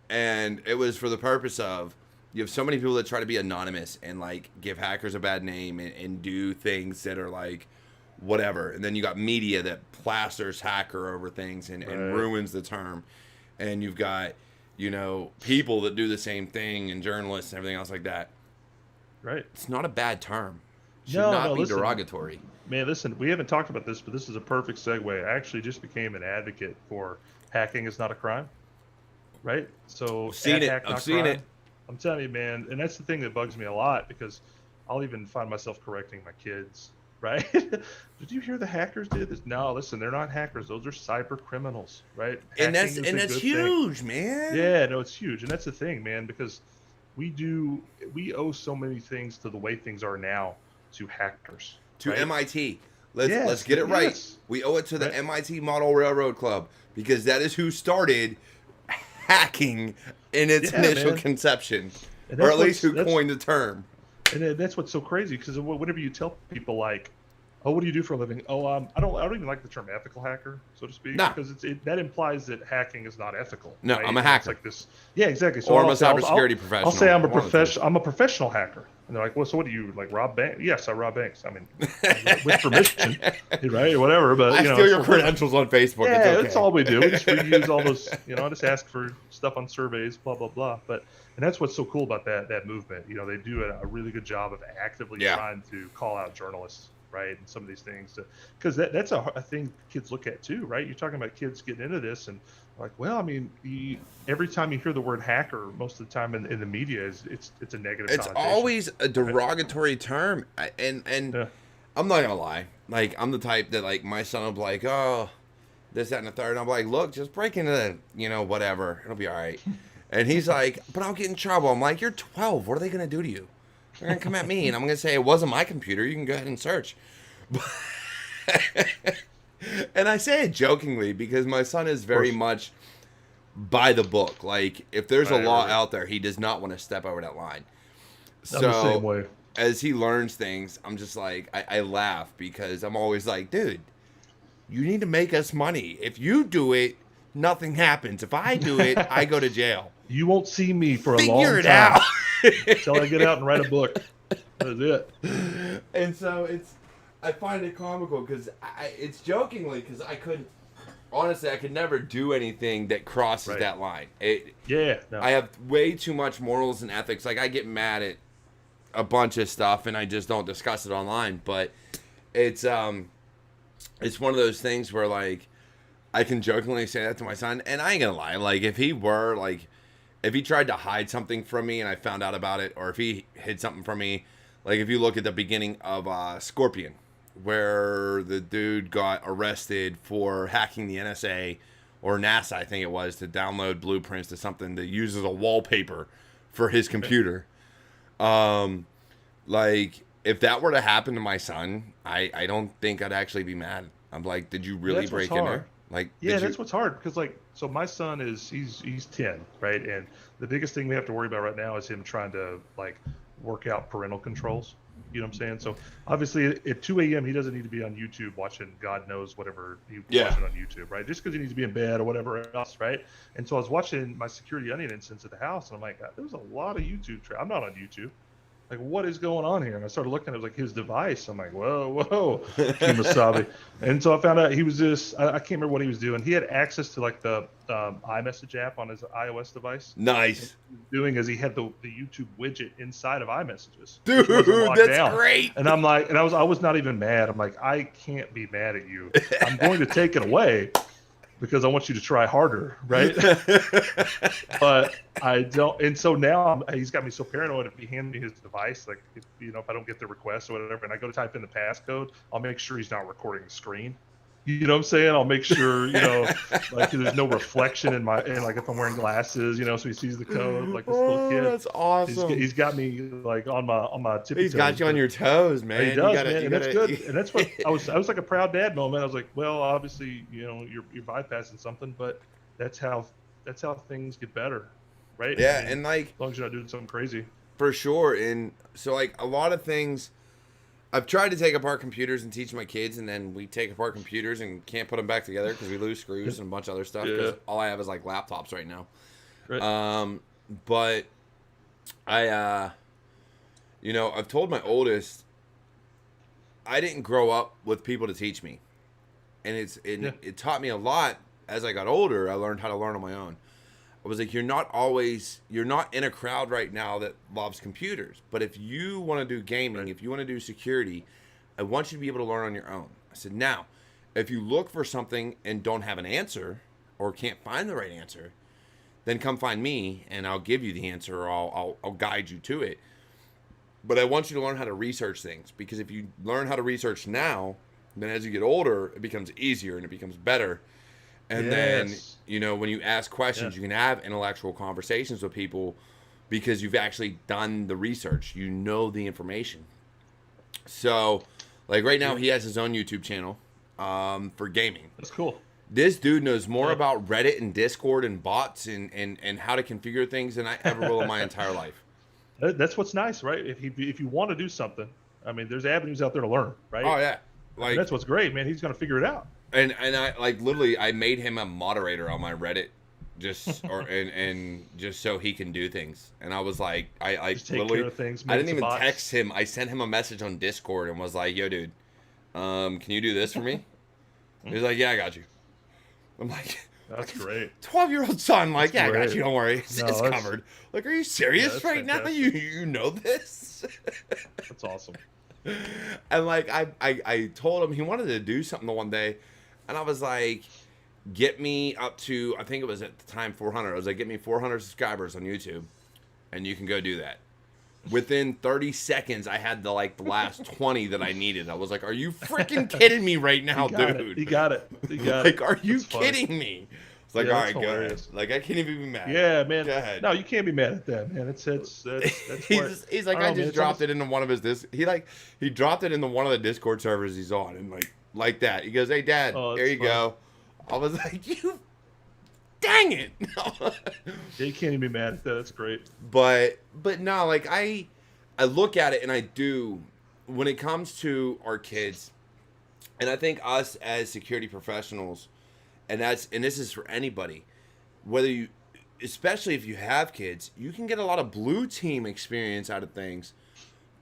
and it was for the purpose of. You have so many people that try to be anonymous and like give hackers a bad name and do things that are like whatever. And then you got media that plasters hacker over things and ruins the term. And you've got, you know, people that do the same thing and journalists and everything else like that. Right. It's not a bad term. It should not be listen, derogatory. Man, listen, we haven't talked about this, but this is a perfect segue. I actually just became an advocate for hacking is not a crime. Right? So I've seen it. I'm telling you, man, and that's the thing that bugs me a lot because I'll even find myself correcting my kids, right? Did you hear the hackers did this? No, listen, they're not hackers. Those are cyber criminals, right? And that's huge, man. Yeah, no, it's huge. And that's the thing, man, because we owe so many things to the way things are now to hackers. To right? MIT. Let's get it right. Yes. We owe it to the MIT Model Railroad Club because that is who started hacking in its initial conception, or at least who coined the term. And that's what's so crazy because whenever you tell people like, "Oh, what do you do for a living?" Oh, I don't even like the term ethical hacker, so to speak, because that implies that hacking is not ethical. No, right? I'm a hacker. It's like this. Yeah, exactly. So or I'm a cybersecurity professional. I'll say I'm a professional hacker. And they're like, well, so what do you like rob banks? Yes, I rob banks. I mean, with permission, right, or whatever. But I steal your credentials on Facebook. Yeah, it's okay. That's all we do. We just reuse all those. You know, I just ask for stuff on surveys, blah blah blah. And that's what's so cool about that movement. You know, they do a really good job of actively trying to call out journalists, right, and some of these things, because that's a thing kids look at too, right? You're talking about kids getting into this and. Like, well, I mean, every time you hear the word hacker, most of the time in the media, it's a negative. It's always a derogatory term, and I'm not gonna lie. Like, I'm the type that like my son will be like, oh, this, that, and the third. And I'm like, look, just break into the, you know, whatever, it'll be all right. And he's like, but I'll get in trouble. I'm like, you're 12. What are they gonna do to you? They're gonna come at me, and I'm gonna say it wasn't my computer. You can go ahead and search. And I say it jokingly because my son is very much by the book. Like, if there's a law out there, he does not want to step over that line. I'm the same way. As he learns things, I'm just like, I laugh because I'm always like, dude, you need to make us money. If you do it, nothing happens. If I do it, I go to jail. You won't see me for a long Figure it time out. until I get out and write a book. That's it. And so I find it comical because it's jokingly because honestly, I could never do anything that crosses that line. I have way too much morals and ethics. Like, I get mad at a bunch of stuff and I just don't discuss it online. But it's one of those things where, like, I can jokingly say that to my son, and I ain't gonna lie. Like, if he tried to hide something from me and I found out about it, or if he hid something from me, like if you look at the beginning of Scorpion, where the dude got arrested for hacking the NSA or NASA, I think it was, to download blueprints to something that uses a wallpaper for his computer. Like, if that were to happen to my son, I don't think I'd actually be mad. I'm like, did you really break in there? Like, that's what's hard, because, like, so my son he's 10, right? And the biggest thing we have to worry about right now is him trying to, like, work out parental controls. You know what I'm saying? So obviously at 2 a.m. he doesn't need to be on YouTube watching God knows whatever he's watching on YouTube, right? Just because he needs to be in bed or whatever else, right? And so I was watching my security onion instance at the house, and I'm like, there was a lot of YouTube. I'm not on YouTube. Like, what is going on here? And I started looking at it, was like his device. I'm like, whoa, Kimasabi. And so I found out he was I can't remember what he was doing. He had access to, like, the iMessage app on his iOS device. Nice. What he was doing is he had the YouTube widget inside of iMessages. Dude, that's great. And I'm like, I was not even mad. I'm like, I can't be mad at you. I'm going to take it away because I want you to try harder, right? But I don't. And so now he's got me so paranoid. If he hands me his device, like, if I don't get the request or whatever, and I go to type in the passcode, I'll make sure he's not recording the screen. You know what I'm saying? I'll make sure, like, there's no reflection in like, if I'm wearing glasses, so he sees the code, like this little kid. That's awesome. He's got me, like, on my tippy toes. He's got you on your toes, man. He does, man, and that's good. And that's what I was like a proud dad moment. I was like, well, obviously, you're bypassing something, but that's how things get better, right? Yeah, and, like, as long as you're not doing something crazy. For sure. And so, like, a lot of things, I've tried to take apart computers and teach my kids, and then we take apart computers and can't put them back together because we lose screws and a bunch of other stuff. Because all I have is, like, laptops right now. Right. But I've told my oldest, I didn't grow up with people to teach me, and it taught me a lot. As I got older, I learned how to learn on my own. I was like, you're not in a crowd right now that loves computers. But if you want to do gaming, if you want to do security, I want you to be able to learn on your own. I said, now, if you look for something and don't have an answer or can't find the right answer, then come find me and I'll give you the answer, or I'll guide you to it. But I want you to learn how to research things, because if you learn how to research now, then as you get older, it becomes easier and it becomes better. And then, when you ask questions, you can have intellectual conversations with people because you've actually done the research. You know the information. So, like, right now, he has his own YouTube channel for gaming. That's cool. This dude knows more about Reddit and Discord and bots and how to configure things than I ever will in my entire life. That's what's nice, right? If you want to do something, I mean, there's avenues out there to learn, right? Oh, yeah. Like, that's what's great, man. He's going to figure it out. And I, like, literally, I made him a moderator on my Reddit just so he can do things. And I was like, I just take literally care of things, I didn't even text him. I sent him a message on Discord and was like, yo, dude, can you do this for me? He's like, yeah, I got you. I'm like, that's great. 12-year-old son, like, that's I great. got you. Don't worry, it's covered. Like, are you serious right now? You know this? That's awesome. And, like, I told him he wanted to do something the one day, and I was like, get me up to, I think it was at the time 400. I was like, get me 400 subscribers on YouTube, and you can go do that. Within 30 seconds, I had the last 20 that I needed. I was like, are you freaking kidding me right now, dude? You got it. Like, are you kidding me? It's like, all right, go ahead. Like, I can't even be mad. Yeah, man. Go ahead. No, you can't be mad at that, man. That's he's like, I just dropped it into one of his he dropped it into one of the Discord servers he's on, and like that. He goes, hey, Dad, there you go. I was like, you dang it. Yeah, you can't even be mad at that. That's great. But no, like, I look at it, and I do, when it comes to our kids, and I think us as security professionals, And this is for anybody, whether you, especially if you have kids, you can get a lot of blue team experience out of things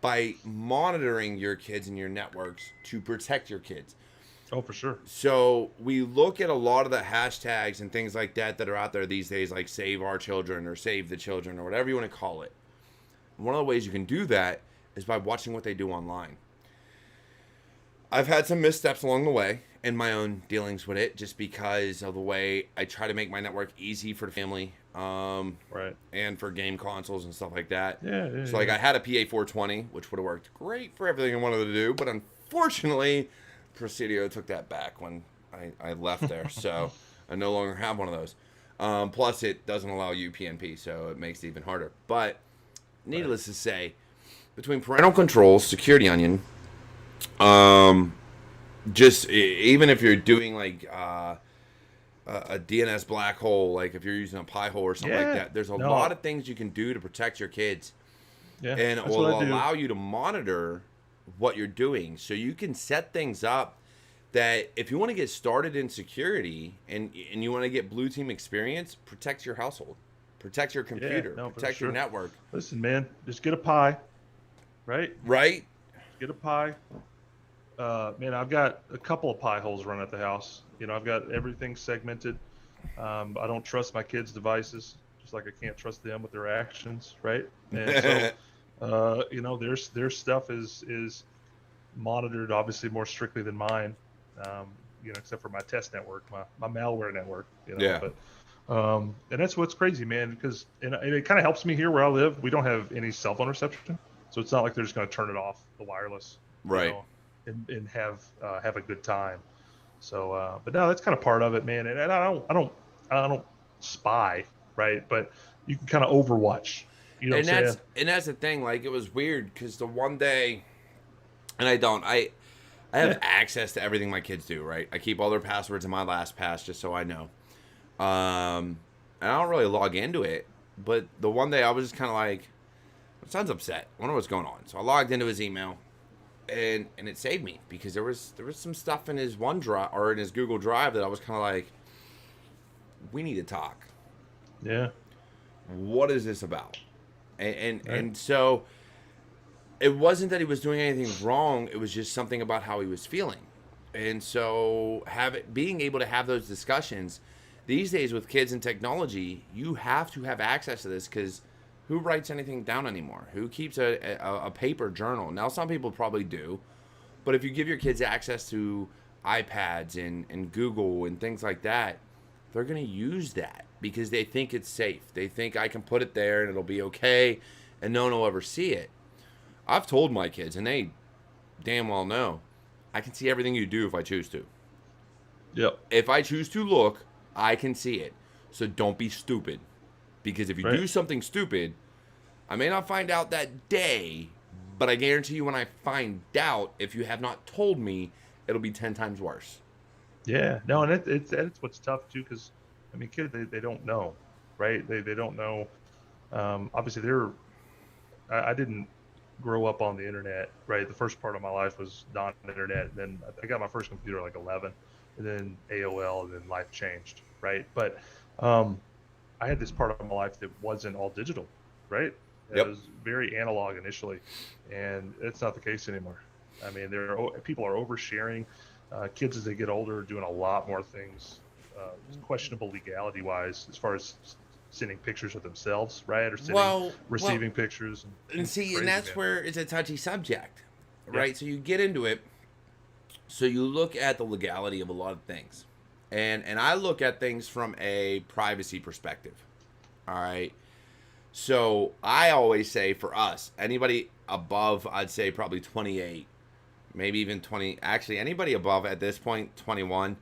by monitoring your kids and your networks to protect your kids. Oh, for sure. So we look at a lot of the hashtags and things like that are out there these days, like Save Our Children or Save the Children or whatever you want to call it. One of the ways you can do that is by watching what they do online. I've had some missteps along the way in my own dealings with it, just because of the way I try to make my network easy for the family, right, and for game consoles and stuff like that. Yeah. So like I had a PA420, which would have worked great for everything I wanted to do, but unfortunately, Presidio took that back when I left there, so I no longer have one of those. Plus, it doesn't allow UPnP, so it makes it even harder. But needless to say, between parental controls, Security Onion, just even if you're doing like a DNS black hole, like if you're using a Pi hole or something like that, there's a lot of things you can do to protect your kids, and it will allow you to monitor what you're doing, so you can set things up that if you want to get started in security and you want to get blue team experience, protect your household, protect your computer, protect your network. Listen, man, just get a Pi, right? Get a Pi. Man, I've got a couple of Pi holes run at the house. I've got everything segmented. I don't trust my kids' devices, just like I can't trust them with their actions, right? And so, their stuff is monitored obviously more strictly than mine, except for my test network, my malware network. But and that's what's crazy, man, because it kind of helps me here where I live. We don't have any cell phone reception, so it's not like they're just going to turn it off, the wireless, right? And have a good time. So, but no, that's kind of part of it, man. And I don't spy, right? But you can kind of overwatch. And that's the thing. Like, it was weird because the one day, and I have access to everything my kids do, right? I keep all their passwords in my LastPass just so I know. And I don't really log into it, but the one day I was just kind of like, my son's upset. I wonder what's going on. So I logged into his email, and it saved me because there was some stuff in his OneDrive or in his Google Drive that I was kind of like, we need to talk. Yeah. What is this about? And so it wasn't that he was doing anything wrong. It was just something about how he was feeling. And so being able to have those discussions these days with kids and technology, you have to have access to this, because who writes anything down anymore? Who keeps a paper journal? Now, some people probably do, but if you give your kids access to iPads and Google and things like that, they're going to use that because they think it's safe. They think I can put it there and it'll be okay and no one will ever see it. I've told my kids, and they damn well know, I can see everything you do if I choose to. Yep. If I choose to look, I can see it. So don't be stupid. Because if you do something stupid, I may not find out that day, but I guarantee you when I find out, if you have not told me, it'll be 10 times worse. Yeah. No, and it's what's tough too, because, I mean, kids, they don't know, right? They don't know. Obviously, I didn't grow up on the internet, right? The first part of my life was non-internet. And then I got my first computer at like 11, and then AOL, and then life changed, right? But I had this part of my life that wasn't all digital, right? It was very analog initially, and it's not the case anymore. I mean, people are oversharing. Kids, as they get older, are doing a lot more things, questionable legality-wise, as far as sending pictures of themselves, right? Or receiving pictures. And that's where it's a touchy subject, right? Yeah. So you get into it. So you look at the legality of a lot of things. And I look at things from a privacy perspective. All right. So I always say, for us, anybody above, I'd say probably 28, maybe even 20. Actually, anybody above at this point, 21,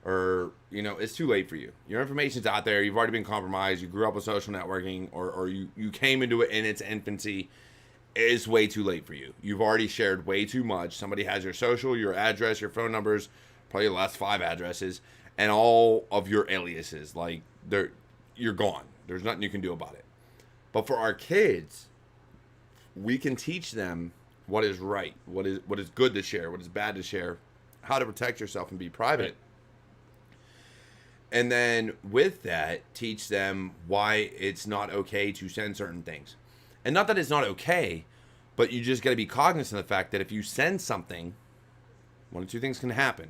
or, it's too late for you. Your information's out there. You've already been compromised. You grew up with social networking, or you came into it in its infancy. It's way too late for you. You've already shared way too much. Somebody has your social, your address, your phone numbers, probably the last 5 addresses, and all of your aliases. Like, you're gone. There's nothing you can do about it. But for our kids, we can teach them what is right, what is good to share, what is bad to share, how to protect yourself and be private. And then with that, teach them why it's not okay to send certain things. And not that it's not okay, but you just got to be cognizant of the fact that if you send something, one of two things can happen.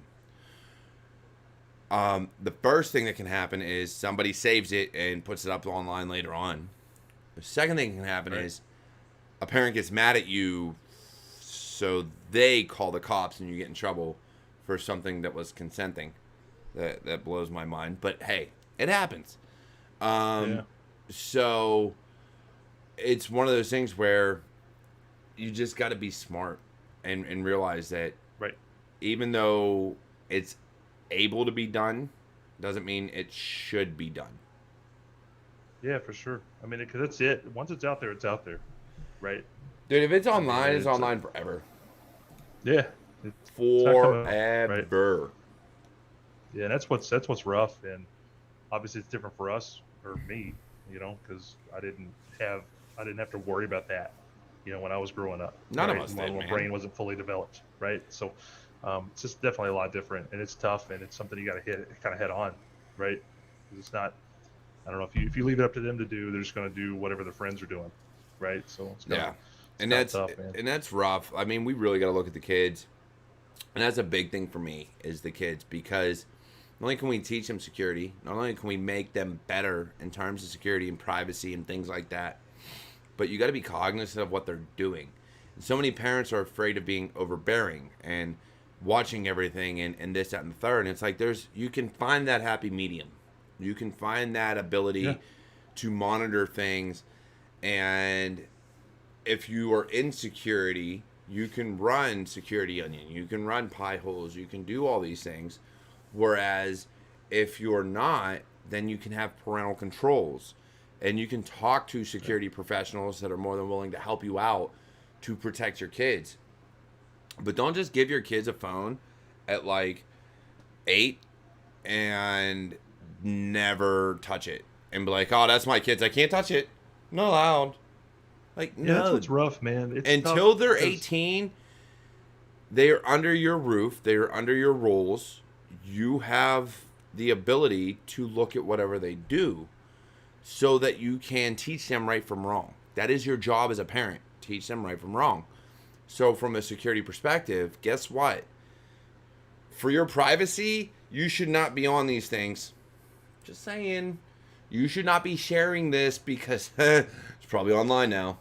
The first thing that can happen is somebody saves it and puts it up online later on. The second thing that can happen is a parent gets mad at you, so they call the cops and you get in trouble for something that was consenting. That blows my mind. But hey, it happens. So it's one of those things where you just got to be smart and realize that even though it's able to be done, doesn't mean it should be done. Yeah, for sure. I mean, because that's it. Once it's out there, it's out there, right? Dude, if it's online, it's online forever. Yeah, forever. Right? Yeah, and that's what's rough, and obviously it's different for us or me, because I didn't have to worry about that, when I was growing up. None of us did, my brain wasn't fully developed, right? So it's just definitely a lot different, and it's tough, and it's something you got to hit kind of head on, right? 'Cause it's not. I don't know, if you leave it up to them to do, they're just going to do whatever their friends are doing, right? So it's tough, man. And that's rough. I mean, we really got to look at the kids, and that's a big thing for me is the kids, because not only can we teach them security, not only can we make them better in terms of security and privacy and things like that, but you got to be cognizant of what they're doing. And so many parents are afraid of being overbearing and watching everything and this, that, and the third. And it's like you can find that happy medium. You can find that ability to monitor things. And if you are in security, you can run Security Onion. You can run Pi-holes. You can do all these things. Whereas if you're not, then you can have parental controls. And you can talk to security professionals that are more than willing to help you out to protect your kids. But don't just give your kids a phone at like 8 and never touch it and be like, oh, that's my kids, I can't touch it, not allowed. Like, no, that's what's rough, man. It's until they're 18, they are under your roof, they are under your rules. You have the ability to look at whatever they do so that you can teach them right from wrong. That is your job as a parent, teach them right from wrong. So from a security perspective, guess what? For your privacy, you should not be on these things. Just saying. You should not be sharing this because it's probably online now.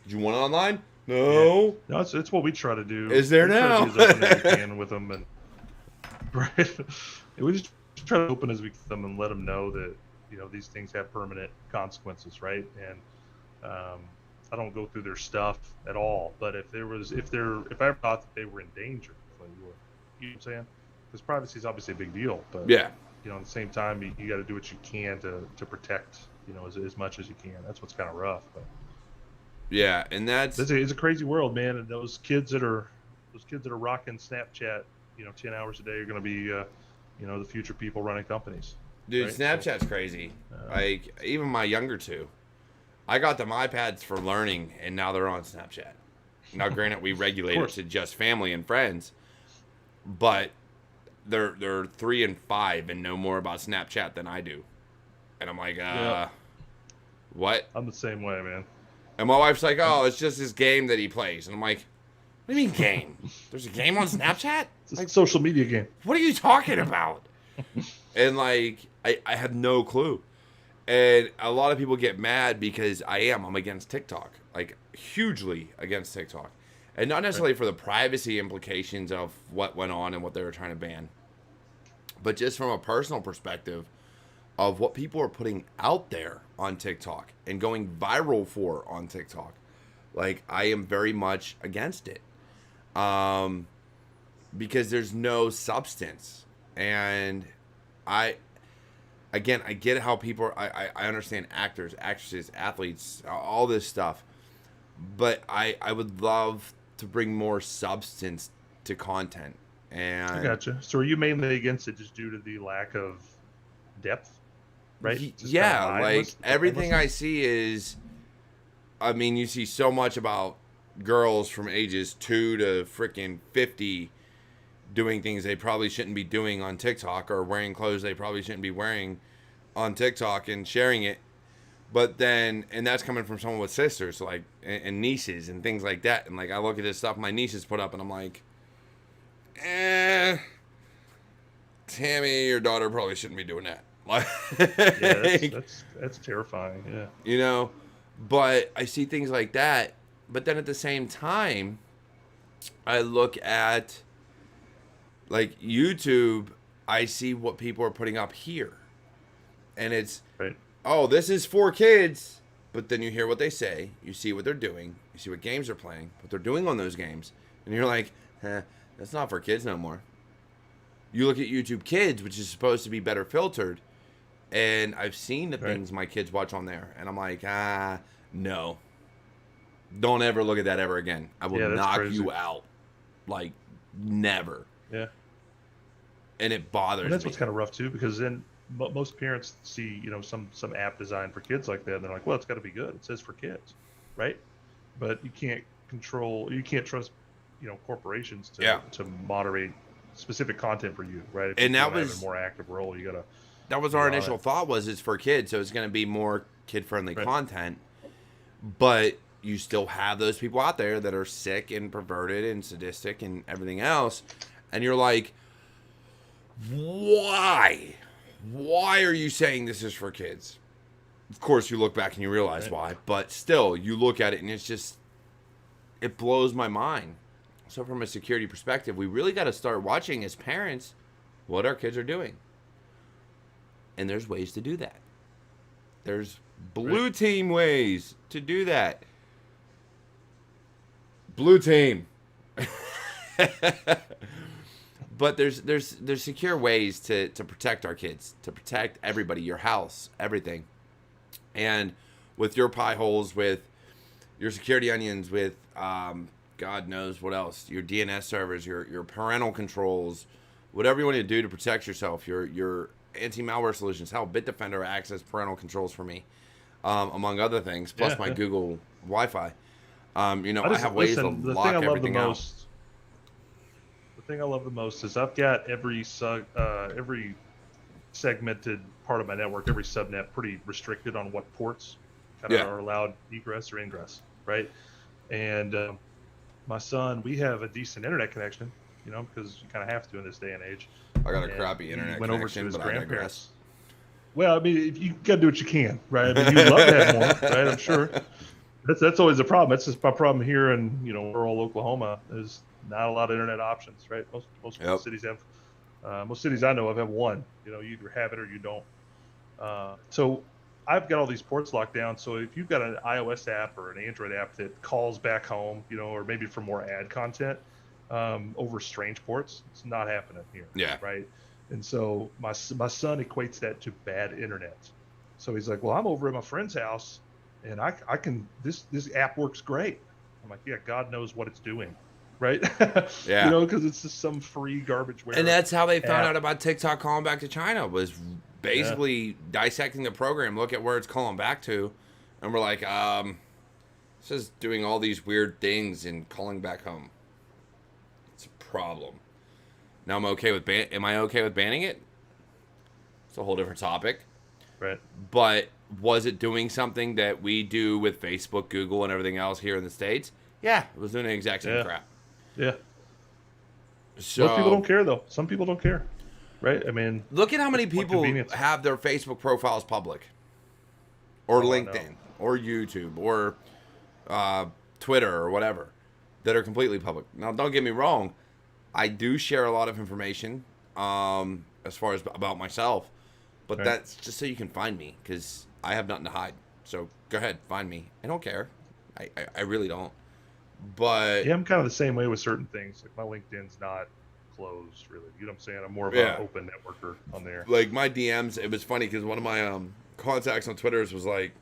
Did you want it online? No. Yeah. No, it's what we try to do. Is there now? We try to be as open as we can with them, and right. We just try to open as we can with them and let them know that these things have permanent consequences, right? And I don't go through their stuff at all. But if I ever thought that they were in danger, you know what I'm saying? Because privacy is obviously a big deal, but at the same time, you got to do what you can to protect, as much as you can. That's what's kind of rough. But yeah, and it's a crazy world, man. And those kids that are rocking Snapchat, 10 hours a day are going to be, the future people running companies. Dude, right? Snapchat's crazy. Like even my younger two, I got them iPads for learning, and now they're on Snapchat. Now, granted, we regulate it to just family and friends, but they're 3 and 5 and know more about Snapchat than I do. And I'm like, what? I'm the same way, man. And my wife's like, oh, it's just this game that he plays. And I'm like, what do you mean game? There's a game on Snapchat? It's a social media game. What are you talking about? And like, I have no clue. And a lot of people get mad because I'm against TikTok, like hugely against TikTok. And not necessarily for the privacy implications of what went on and what they were trying to ban, but just from a personal perspective of what people are putting out there on TikTok and going viral for on TikTok. Like, I am very much against it. Because there's no substance. And I get how people I understand actors, actresses, athletes, all this stuff. But I would love to bring more substance to content. And I gotcha. So are you mainly against it just due to the lack of depth? Right? Yeah, like everything I see is, I mean, you see so much about girls from ages 2 to freaking 50 doing things they probably shouldn't be doing on TikTok, or wearing clothes they probably shouldn't be wearing on TikTok and sharing it. But then, and that's coming from someone with sisters, like, and nieces and things like that. And like, I look at this stuff my nieces put up, and I'm like, Tammy, your daughter probably shouldn't be doing that. Like, Yeah, that's terrifying. Yeah. you know, but I see things like that. But then at the same time, I look at like YouTube, I see what people are putting up here. And it's, Right. oh, this is for kids. But then you hear what they say, you see what they're doing, you see what games they're playing, what they're doing on those games. And you're like, that's not for kids no more. You look at YouTube Kids, which is supposed to be better filtered, and I've seen the things my kids watch on there, and I'm like, no. Don't ever look at that ever again. I will knock you out. Like, never. Yeah. And it bothers me. And that's what's kind of rough too, because then most parents see, you know, some app designed for kids like that, and they're like, well, it's got to be good. It says for kids, right? But you can't trust, you know, corporations to moderate specific content for you, right? If and you that have was a more active role. You gotta. That was our initial thought, was it's for kids, so it's going to be more kid-friendly content. But you still have those people out there that are sick and perverted and sadistic and everything else, and you're like, why? Why are you saying this is for kids? Of course, you look back and you realize why, but still, you look at it and it's just, it blows my mind. So from a security perspective, we really got to start watching as parents what our kids are doing. And there's ways to do that. There's blue team ways to do that. Blue team. But there's secure ways to protect our kids, to protect everybody, your house, everything. And with your pie holes, with your security onions, with God knows what else, your DNS servers, your parental controls, whatever you want to do to protect yourself, your anti-malware solutions. Hell, Bitdefender access parental controls for me, among other things, plus my Google Wi-Fi. You know, I have ways to lock everything out. The thing I love the most is I've got every segmented part of my network, every subnet, pretty restricted on what ports kind of are allowed egress or ingress, right? And my son, we have a decent internet connection, you know, because you kind of have to in this day and age. I got a crappy internet went connection, over to his but I digress. grandparents. Well, I mean, you got to do what you can, right? I mean, you'd love to have more, right? I'm sure. That's always a problem. That's just my problem here in, you know, rural Oklahoma. There's not a lot of internet options, right? Most cities have, most cities I know of have one. You know, you either have it or you don't. So I've got all these ports locked down. So if you've got an iOS app or an Android app that calls back home, you know, or maybe for more ad content over strange ports, it's not happening here. Yeah. Right. And so my son equates that to bad internet. So he's like, well, I'm over at my friend's house and I can, this app works great. I'm like, yeah, God knows what it's doing. Right. Yeah. You know, because it's just some free garbage. And that's how they found out about TikTok calling back to China, was basically dissecting the program, look at where it's calling back to. And we're like, this is doing all these weird things and calling back home. It's a problem. Now am I okay with banning it? It's a whole different topic. Right. But was it doing something that we do with Facebook, Google, and everything else here in the States? Yeah, it was doing the exact same crap. Yeah. So, most people don't care, though. Some people don't care. Right? I mean, look at how many people have their Facebook profiles public, or LinkedIn, or YouTube, or Twitter, or whatever, that are completely public. Now, don't get me wrong. I do share a lot of information as far as about myself, but that's just so you can find me, because I have nothing to hide. So go ahead, find me. I don't care. I really don't. But yeah, I'm kind of the same way with certain things. Like my LinkedIn's not closed, really. You know what I'm saying? I'm more of an open networker on there. Like my DMs, it was funny because one of my contacts on Twitter was like,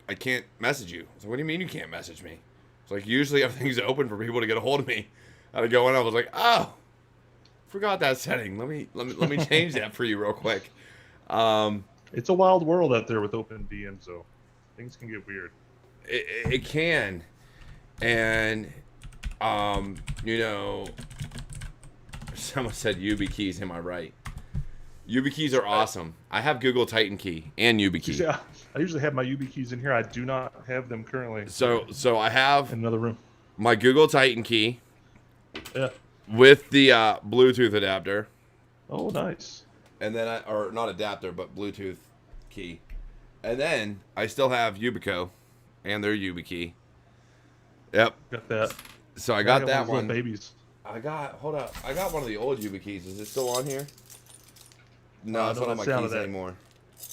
I can't message you. I was like, what do you mean you can't message me? It's like, usually everything's open for people to get a hold of me. I go in, I was like, oh, forgot that setting. Let me change that for you real quick. It's a wild world out there with open DMs, so things can get weird. It can. And, you know, Someone said YubiKeys. Am I right? YubiKeys are awesome. I have Google Titan Key and YubiKey. Yeah, I usually have my YubiKeys in here. I do not have them currently. So I have in another room. My Google Titan Key. Yeah. With the Bluetooth adapter. Oh, nice. And then or not adapter, but Bluetooth key. And then I still have Yubico and their YubiKey. Yep. Got that. So I got that one. Babies. Hold up. I got one of the old YubiKeys. Is it still on here? No, it's not on my keys anymore.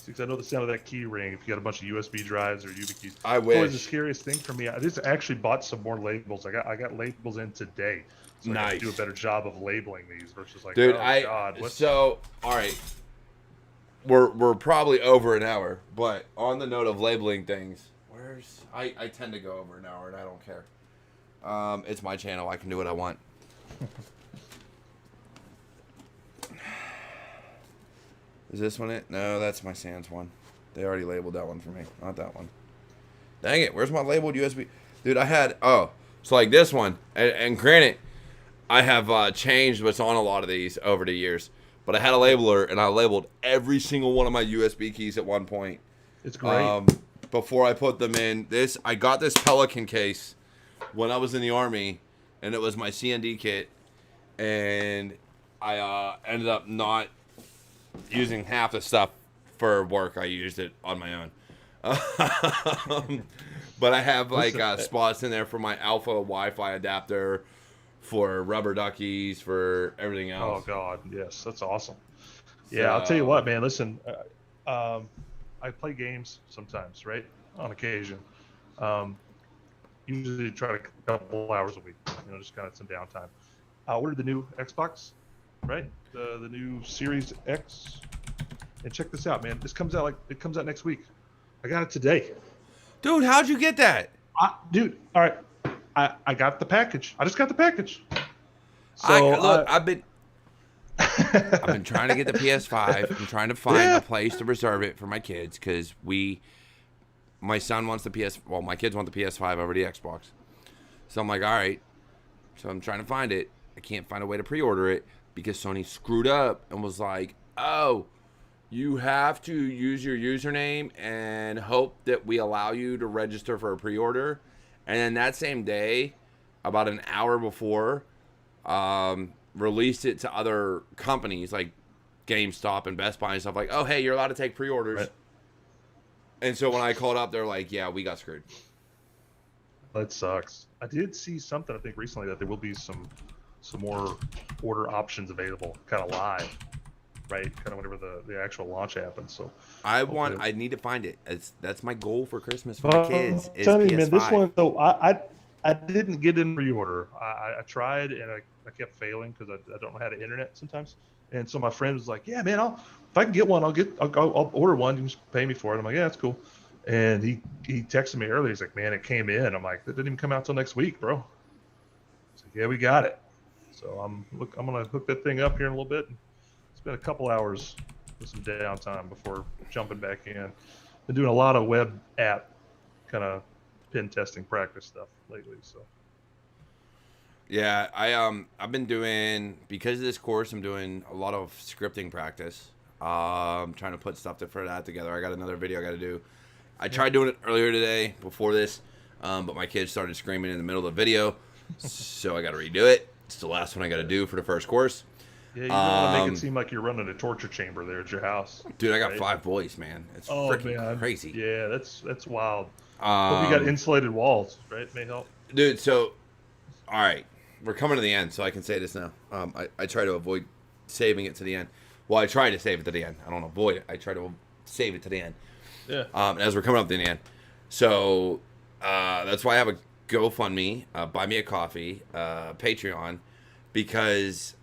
Because I know the sound of that key ring if you got a bunch of USB drives or YubiKeys. I wish. It's always the scariest thing for me. I just actually bought some more labels. I got labels in today. So nice. I can do a better job of labeling these versus like, dude, oh God. So, all right. We're probably over an hour, but on the note of labeling things, I tend to go over an hour and I don't care. It's my channel. I can do what I want. Is this one it? No, that's my Sans one. They already labeled that one for me. Not that one. Dang it. Where's my labeled USB? Dude, I had... Oh, so like this one. And granted, I have changed what's on a lot of these over the years. But I had a labeler, and I labeled every single one of my USB keys at one point. It's great. Before I put them in. I got this Pelican case when I was in the Army, and it was my CND kit. And I ended up not using half the stuff for work. I used it on my own. But I have like spots in there for my Alpha Wi-Fi adapter, for rubber duckies, for everything else. Oh God, yes, that's awesome. Yeah, I'll tell you what, man. Listen, I play games sometimes, right? On occasion. Usually try to a couple hours a week. Just kind of some downtime. I ordered the new Xbox, right? The new Series X. And check this out, man. This comes out next week. I got it today. Dude, how'd you get that? Dude, all right. I got the package. I just got the package. So I've been trying to get the PS5. I'm trying to find a place to reserve it for my kids because my son wants my kids want the PS5 over the Xbox. So I'm like, all right. So I'm trying to find it. I can't find a way to pre-order it because Sony screwed up and was like, oh, you have to use your username and hope that we allow you to register for a pre-order. And then that same day, about an hour before, released it to other companies like GameStop and Best Buy and stuff like, oh, hey, you're allowed to take pre-orders. Right. And so when I called up, they're like, yeah, we got screwed. That sucks. I did see something, I think, recently that there will be some more order options available, kind of live, right? Kind of whenever the actual launch happens. So I need to find it. That's my goal for Christmas for my kids. Is tell me, PS5. man, this one though, I didn't get in pre-order. I tried and I kept failing because I don't know how to internet sometimes. And so my friend was like, "Yeah, man, if I can get one, I'll order one. You can just pay me for it." I'm like, "Yeah, that's cool." And he texted me earlier. He's like, "Man, it came in." I'm like, "That didn't even come out till next week, bro." He's like, "Yeah, we got it." So I'm gonna hook that thing up here in a little bit. It's been a couple hours with some downtime before jumping back in. Been doing a lot of web app kind of pen testing practice stuff lately. So yeah, I've been doing, because of this course, I'm doing a lot of scripting practice. I'm trying to put stuff for that together. I got another video I got to do. I tried doing it earlier today before this, but my kids started screaming in the middle of the video, so I got to redo it. It's the last one I got to do for the first course. Yeah, you don't want to make it seem like you're running a torture chamber there at your house. Dude, I got 5 boys, man. It's freaking crazy. Yeah, that's wild. Hope you got insulated walls, right? May help. Dude, so, all right. We're coming to the end, so I can say this now. I try to avoid saving it to the end. Well, I try to save it to the end. I don't avoid it. I try to save it to the end. Yeah. As we're coming up to the end. So, that's why I have a GoFundMe, Buy Me a Coffee, Patreon, because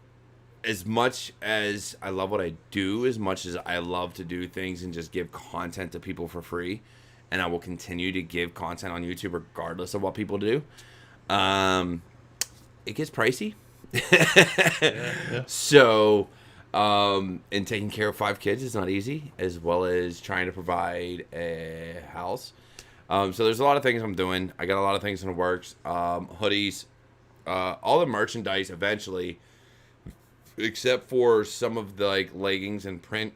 as much as I love what I do, as much as I love to do things and just give content to people for free, and I will continue to give content on YouTube regardless of what people do, it gets pricey. Yeah. So, and taking care of 5 kids is not easy, as well as trying to provide a house. So there's a lot of things I'm doing. I got a lot of things in the works. Hoodies, all the merchandise eventually except for some of the like leggings and print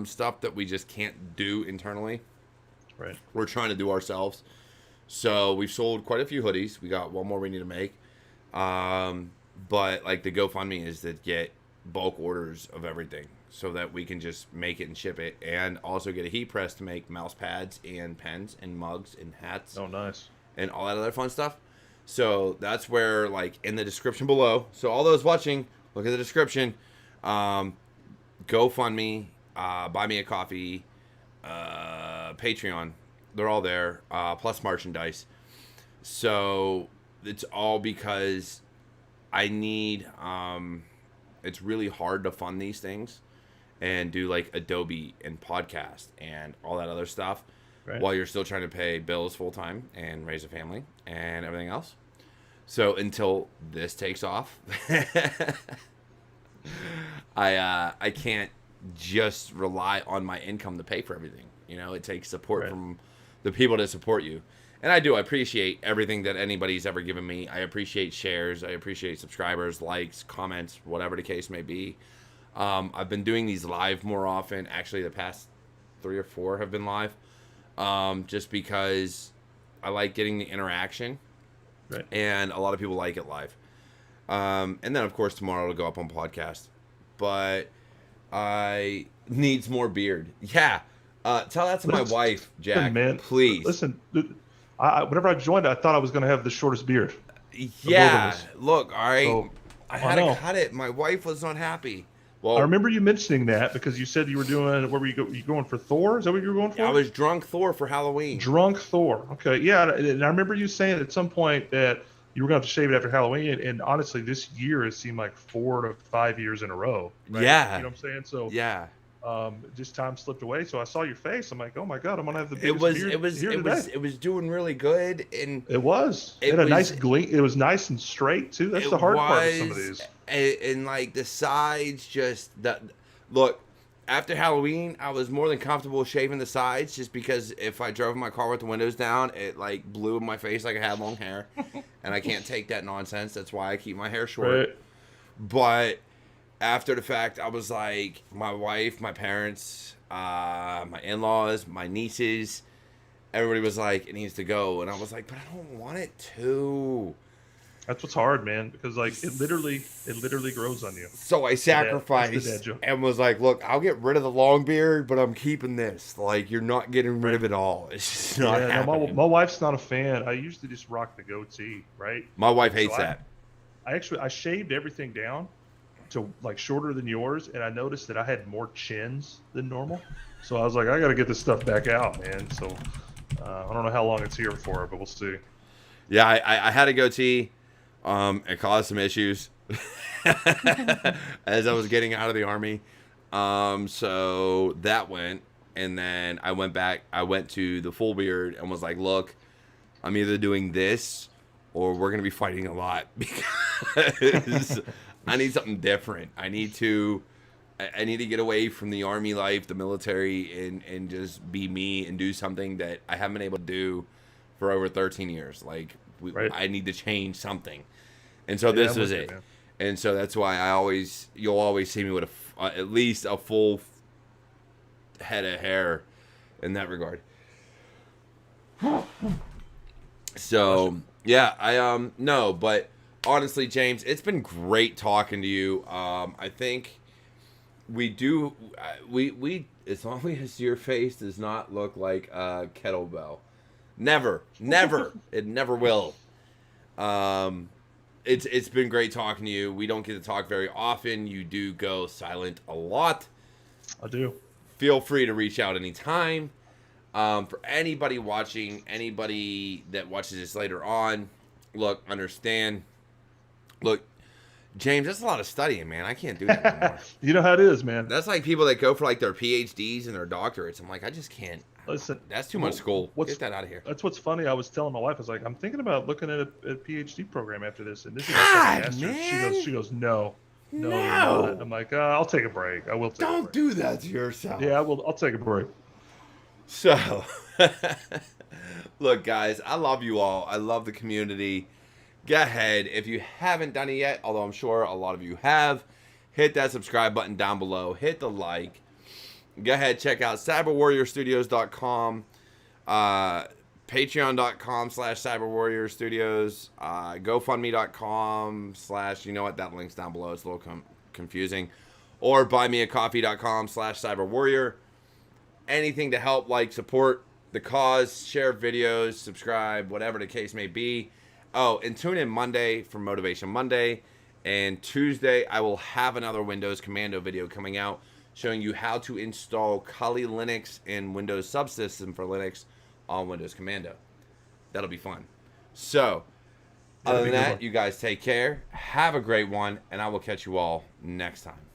stuff that we just can't do internally. Right. We're trying to do ourselves. So we've sold quite a few hoodies. We got one more we need to make. But like the GoFundMe is to get bulk orders of everything so that we can just make it and ship it, and also get a heat press to make mouse pads and pens and mugs and hats. Oh, nice. And all that other fun stuff. So that's where, like, in the description below. So all those watching, look at the description. GoFundMe, Buy Me a Coffee, Patreon. They're all there. Plus merchandise. So it's all because I need. It's really hard to fund these things and do like Adobe and podcast and all that other stuff. Right. While you're still trying to pay bills full time and raise a family and everything else. So until this takes off, I can't just rely on my income to pay for everything. You know, it takes support from the people to support you. And I do. I appreciate everything that anybody's ever given me. I appreciate shares. I appreciate subscribers, likes, comments, whatever the case may be. I've been doing these live more often. Actually, the past 3 or 4 have been live. Just because I like getting the interaction, and a lot of people like it live. And then, of course, tomorrow it'll go up on podcast. But I needs more beard. Yeah. Tell that to my wife, Jack, man, please. Listen, whenever I joined, I thought I was going to have the shortest beard. Yeah. Look, all right. So, I had to cut it. My wife was not happy. Well, I remember you mentioning that because you said you were doing. Where were you going for Thor? Is that what you were going for? I was drunk Thor for Halloween. Drunk Thor. Okay, yeah. And I remember you saying at some point that you were going to have to shave it after Halloween. And honestly, this year has seemed like 4 to 5 years in a row. Right? Yeah. You know what I'm saying? So yeah. Just time slipped away. So I saw your face. I'm like, oh my god, I'm gonna have the biggest beard here today. It was doing really good, and it was. It had a nice gleam. It was nice and straight too. That's the hard part of some of these. And like the sides, just look. After Halloween, I was more than comfortable shaving the sides, just because if I drove my car with the windows down, it like blew in my face like I had long hair, and I can't take that nonsense. That's why I keep my hair short. Right. But after the fact, I was like, my wife, my parents, my in-laws, my nieces, everybody was like, it needs to go. And I was like, but I don't want it to. That's what's hard, man, because like it literally grows on you. So I sacrificed and was like, look, I'll get rid of the long beard, but I'm keeping this. Like, you're not getting rid of it all. It's just not happening. No, my wife's not a fan. I usually just rock the goatee, right? My wife hates that. I shaved everything down to like shorter than yours, and I noticed that I had more chins than normal. So I was like, I got to get this stuff back out, man. So I don't know how long it's here for, but we'll see. Yeah, I had a goatee. It caused some issues as I was getting out of the army. So that went, and then I went back. I went to the full beard and was like, look, I'm either doing this or we're going to be fighting a lot because I need something different. I need to get away from the army life, the military, and just be me and do something that I haven't been able to do for over 13 years. Like, I need to change something. And so this was it. And so that's why you'll always see me with at least a full head of hair in that regard. So, yeah, no, but honestly, James, it's been great talking to you. I think we as long as your face does not look like a kettlebell. Never. It never will. It's been great talking to you. We don't get to talk very often. You do go silent a lot. I do. Feel free to reach out anytime. For anybody watching, anybody that watches this later on, look, understand. Look, James, that's a lot of studying, man. I can't do that anymore. You know how it is, man. That's like people that go for like their PhDs and their doctorates. I'm like, I just can't. Listen, that's too much school. Get that out of here. That's what's funny. I was telling my wife, I was like, I'm thinking about looking at a PhD program after this. And this is man. She goes, no. I'm like, I'll take a break. I will take a break. Don't do that to yourself. Yeah, I'll take a break. So, look, guys, I love you all. I love the community. Go ahead. If you haven't done it yet, although I'm sure a lot of you have, hit that subscribe button down below. Hit the like. Go ahead, check out cyberwarriorstudios.com, patreon.com/cyberwarriorstudios, gofundme.com/ you know what, that link's down below. It's a little confusing. Or buymeacoffee.com/cyberwarrior. Anything to help, like, support the cause, share videos, subscribe, whatever the case may be. Oh, and tune in Monday for Motivation Monday. And Tuesday, I will have another Windows Commando video coming out showing you how to install Kali Linux and Windows Subsystem for Linux on Windows Commando. That'll be fun. So, other than that, you guys take care. Have a great one, and I will catch you all next time.